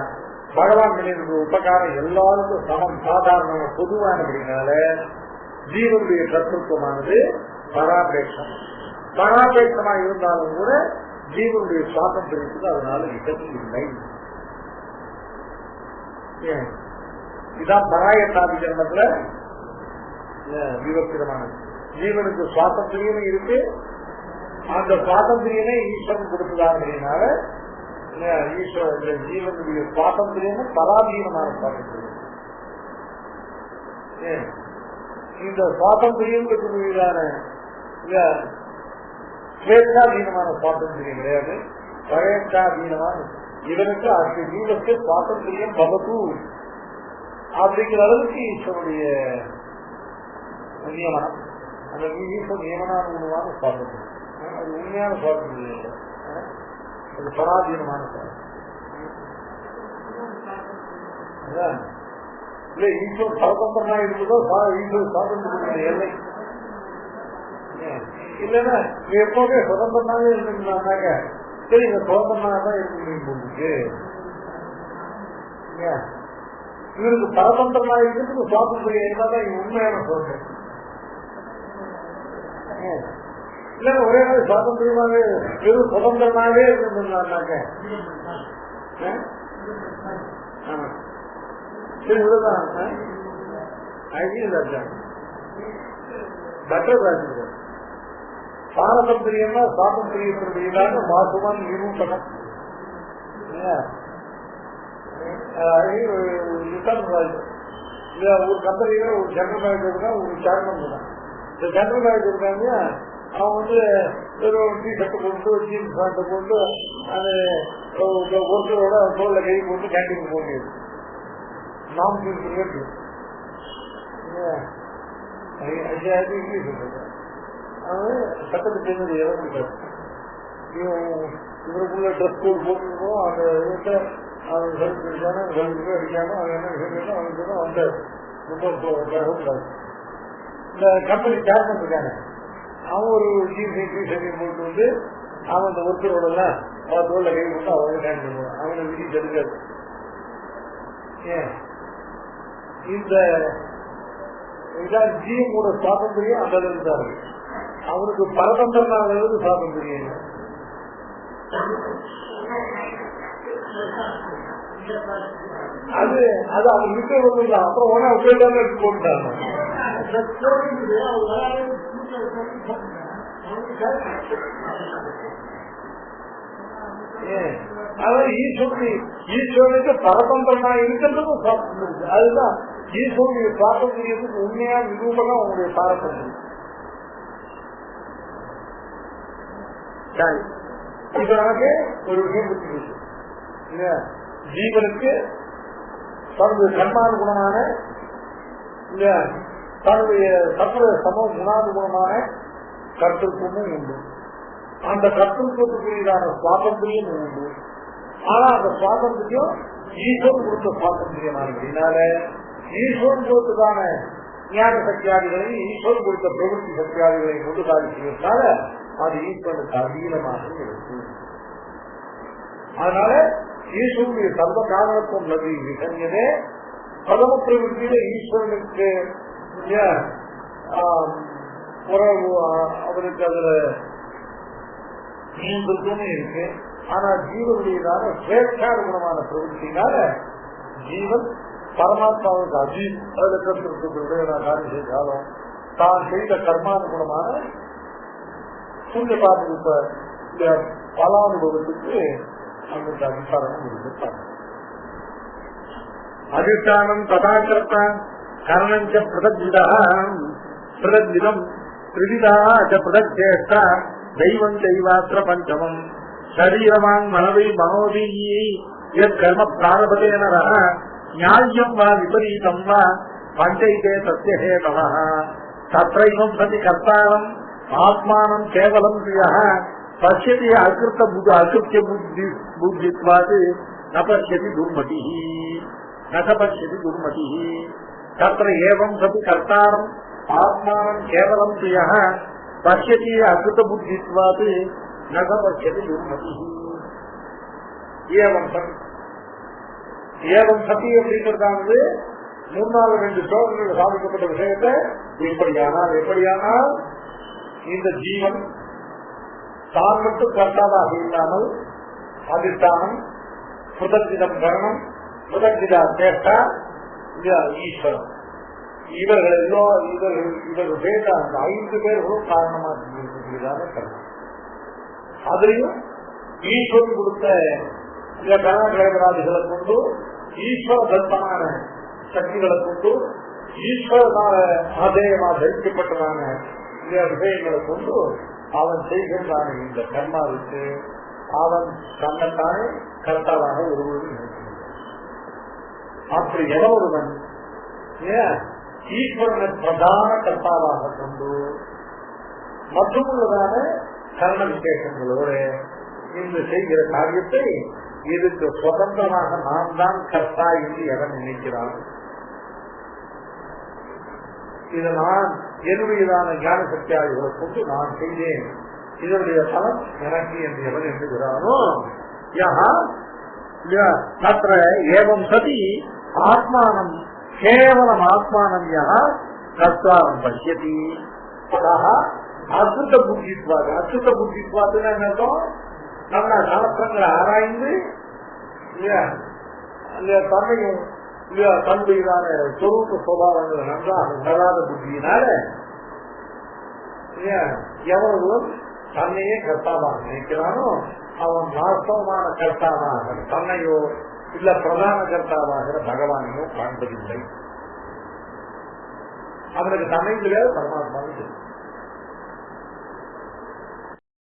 பகவான் பண்ணிருக்கிற உபகாரம் எல்லாருக்கும் சமம் சாதாரண பொதுவானபடினால ஜீவனுடைய கர்த்தத்துவமானது பராபேட்சம். பராபேட்சமாக இருந்தாலும் கூட ஜீவனுடைய சுவாதந்திரத்துக்கு அதனால விசதி இல்லை. இதான் பராயத்தாதி ஜன்மத்துல விவக்திதமானது. ஜீவனுக்கு சுவாதந்திரியமும் இருக்கு, அந்த சுவாதந்திரியமே ஈஸ்வரன் கொடுத்ததாகிறதுனால ஜீவனுடைய சுவாதந்திரியமும் பராதீனமான சுவாதந்திரியம். இந்த சுவாதந்திரியம் ஸ்வேச்சாதீனமான சுவாதந்திரியம் கிடையாது, பரேச்சாதீனமான. இவனுக்கு அந்த ஜீவனுக்கு சுவாதந்திரியம் பகத்து அப்படிங்கிற அளவுக்கு ஈஸ்வருடைய நியமனம். அந்த ஈஸ்வர நியமனானுகுணமான சுவாதந்திரியம். அது உண்மையான சுவாதந்திரியம் இல்லை, அது பராதீனமான சுவாதந்திரம். இல்ல ஈஸ்வரன் சுதந்திரமா இருக்குதோ ஈஸ்வரன் சுவாதந்திரம் எல்லை இல்லன்னா எப்போதே சுதந்திரமாவே இருந்திருந்தாங்க. சரி, இந்த சுதந்திரமாதான் இருக்கு. இவருக்கு பரதந்திரமா இருக்கிறதுக்கு சுவாதந்திரம் இருந்தாதான் இவங்க உண்மையான சுதந்திரம். இல்ல ஒரே நாள் சுவாதந்திரமாவே வெறும் சுதந்திரமாவே இருந்திருந்தாங்க. சரி, இவ்வளவுதான் பாரதந்திரியம்னா சுவாதந்திரியத்தினுடைய மாசுவான் நிரூபணம். ஒரு கம்பெனியில ஒரு ஜெனரல் மேனேஜர் இருக்கா, ஒரு சேர்மன் இருக்கான். இந்த ஜெனரல் மேனேஜர் இருக்காங்க, அவன் ஒரு டிஷர்ட் போட்டு ஜீன்ஸ் பேண்ட் போட்டு அது ஒருத்தரோட தோல்ல கை போட்டு கேண்டீன் போட்டு நாம் இங்கிலீஷ் சட்டத்துக்கு சேர்ந்தது இறந்துட்டார். இவருக்குள்ள ட்ரெஸ் கோட் போட்டுருக்கோம். அந்த அவன் ஹெல்ப் அடிக்காம அடிக்காம அவன் என்ன விஷயம் அவனுக்கு அந்த இந்த கம்பெனி சேர்மன் இருக்காங்க. அவன் ஒரு ஜீன்ஸ் டிஷர்ட் போட்டு வந்து அவன் அந்த ஒருத்தரோட எல்லாம் தோல்ல கை போட்டு அவங்க கேண்டீன் போவான். அவனை விதி தடுக்காது. இந்த ஜீவனோட சுவாதந்திரியம் அந்த அளவுக்கு தான் இருக்கு. அவனுக்கு பரதந்திரம் அளவுக்கு சுவாதந்திரியம் இல்லை. அது அது அவன் விட்டு வருது. அப்புறம் ஒன்னா உபயோகம் எடுத்து போட்டுட்டாங்க. அதாவது ஈஸ்வரனுக்கு பரதந்திரமா இருக்கிறதுக்கும் சுவாதந்திரம் இருக்கு. அதுதான் ஈஸ்வரனுடைய சுவாதந்திரியத்துக்கு உண்மையா நிரூபணம் அவங்களுடைய பாரம்பரியம். இதனாலே ஒரு விஷயம் புரிஞ்சு ஜீவனுக்கு தன்னுடைய கர்மானுகுணமான தன்னுடைய தன்னுடைய குணானுகுணமான கர்த்தத்துவமும் உண்டு. அந்த கர்த்தத்துவத்துக்குரியதான சுவாதந்திரியம் உண்டு. ஆனா அந்த சுவாதந்திரியம் ஈஸ்வரன் கொடுத்த சுவாதந்திரியமானதுனால ஈஸ்வரன் கொடுத்ததான ஞான சக்தியாதிகளையும் ஈஸ்வரன் கொடுத்த பிரவೃತ್ತಿ சக்தியாதிகளையும் கொண்டு காரிக்கிறதுனால அது ஈஸ்வரனுக்கு அதீனமாக இருக்கு. அதனால ஈஸ்வரனுடைய சர்வ காரணத்துவம் நதி விசங்கியதே பிரதம பிரவೃத்தியில ஈஸ்வரனுக்கு அவருக்கு அதுல மூன்றுமே இருக்கு. ஆனா ஜீவனுடையதான ஸ்வேச்சானுகுணமான பிரவೃத்தினால ஜீவன் பரமாத்மாவுக்கு அஜீத் அதுல கருத்துடைய நான் காரியம் செய்தாலும் தான் செய்த கர்மானுகுணமான புண்ணிய பாப பலானுபவத்துக்கு அந்த அதிகாரம் இருந்துட்டாங்க. அதிஷ்டானம் ததாகர்த்தா கரணஞ்ச பிரதக்விதம் திரிவிதா பிரதக்ஷேஷ்டா தெய்வம் தெய்வாத்திர பஞ்சமம் சரீரவாங் மனதை மனோதீயி யத் கர்ம பிராரபதேன நியாயம் வா விபரீதம் வா பஞ்சைதே தஸ்ய ஹேதவः தத்ரைவம் சதி கர்த்தாரம் ஆத்மானம் கேவலம் பிரியः பஷ்யதி அகிருத்திய புத்தித்வாத் ந பஷ்யதி துர்மதிः ந பஷ்யதி துர்மதிः தத்ர ஏவம் சதி கர்த்தாரம் ஆத்மானம் கேவலம் பிரியः பஷ்யதி அகிருத்த புத்தித்வாத் ந பஷ்யதி துர்மதிः. ஏவம் சதி அப்படிங்கிறதானது 3-4 ஸ்லோகங்கள் சாதிக்கப்பட்ட விஷயத்தை எப்படியானால் இந்த ஜீவன் தான் மட்டும் கர்த்தாவாக இல்லாமல் அதிஷ்டானம் புதர்ஜிதம் கரணம் புதர்ஜிதா சேஷ்டா ஈஸ்வரம் இவர்கள் சேர்ந்த அந்த 5 பேர்களும் காரணமாக இருக்கிறதான கர்மம். அதுலயும் ஈஸ்வரன் கொடுத்த கரணகிரகராதிகளை கொண்டு ஈஸ்வர தத்தமான சக்திகளை கொண்டு ஈஸ்வரனால அதேயமா தரிக்கப்பட்டதான விஷயங்களை கொண்டு அவன் செய்கின்றான இந்த கர்மாவுக்கு அவன் தன்னைத்தானே கர்த்தாவாக ஒருவரும் நினைக்கிறான். அப்படி எவருடன் ஈஸ்வரனை பிரதான கர்த்தாவாக கொண்டு மற்றும் உள்ளதான கர்ண விசேஷங்களோடு இந்த செய்கிற காரியத்தை இதுக்கு சுதந்திரமாக நாம் தான் கர்த்தா என்று எவன் நினைக்கிறான். இதை நான் என்னுடையதான ஞான சக்தியாளர்களை கொண்டு நான் செய்தேன், இதனுடைய பலம் எனக்கு என்று எவன் எண்ணுகிறானோ தத்ர ஏவம் சதி ஆத்மானம் கேவலம் ஆத்மானம் கர்த்தாரம் பஷ்யதி அசுத்த புத்தித்வாது. அசுத்த புத்தித்வாதுன்னு என்ன அர்த்தம்? நம்ம சாஸ்திரங்களை ஆராய்ந்து தன்னையும் தன்னுடையதான சொரூப சுபாவங்களை நன்றாக உணராத புத்தியினால எவர்களும் தன்னையே கர்த்தாவாக நினைக்கிறானோ அவன் வாஸ்தவமான கர்த்தாவாக தன்னையோ இல்ல பிரதான கர்த்தாவாகிற பகவானையோ காண்பதில்லை. அவனுக்கு தன்னை பரமாத்மாவும்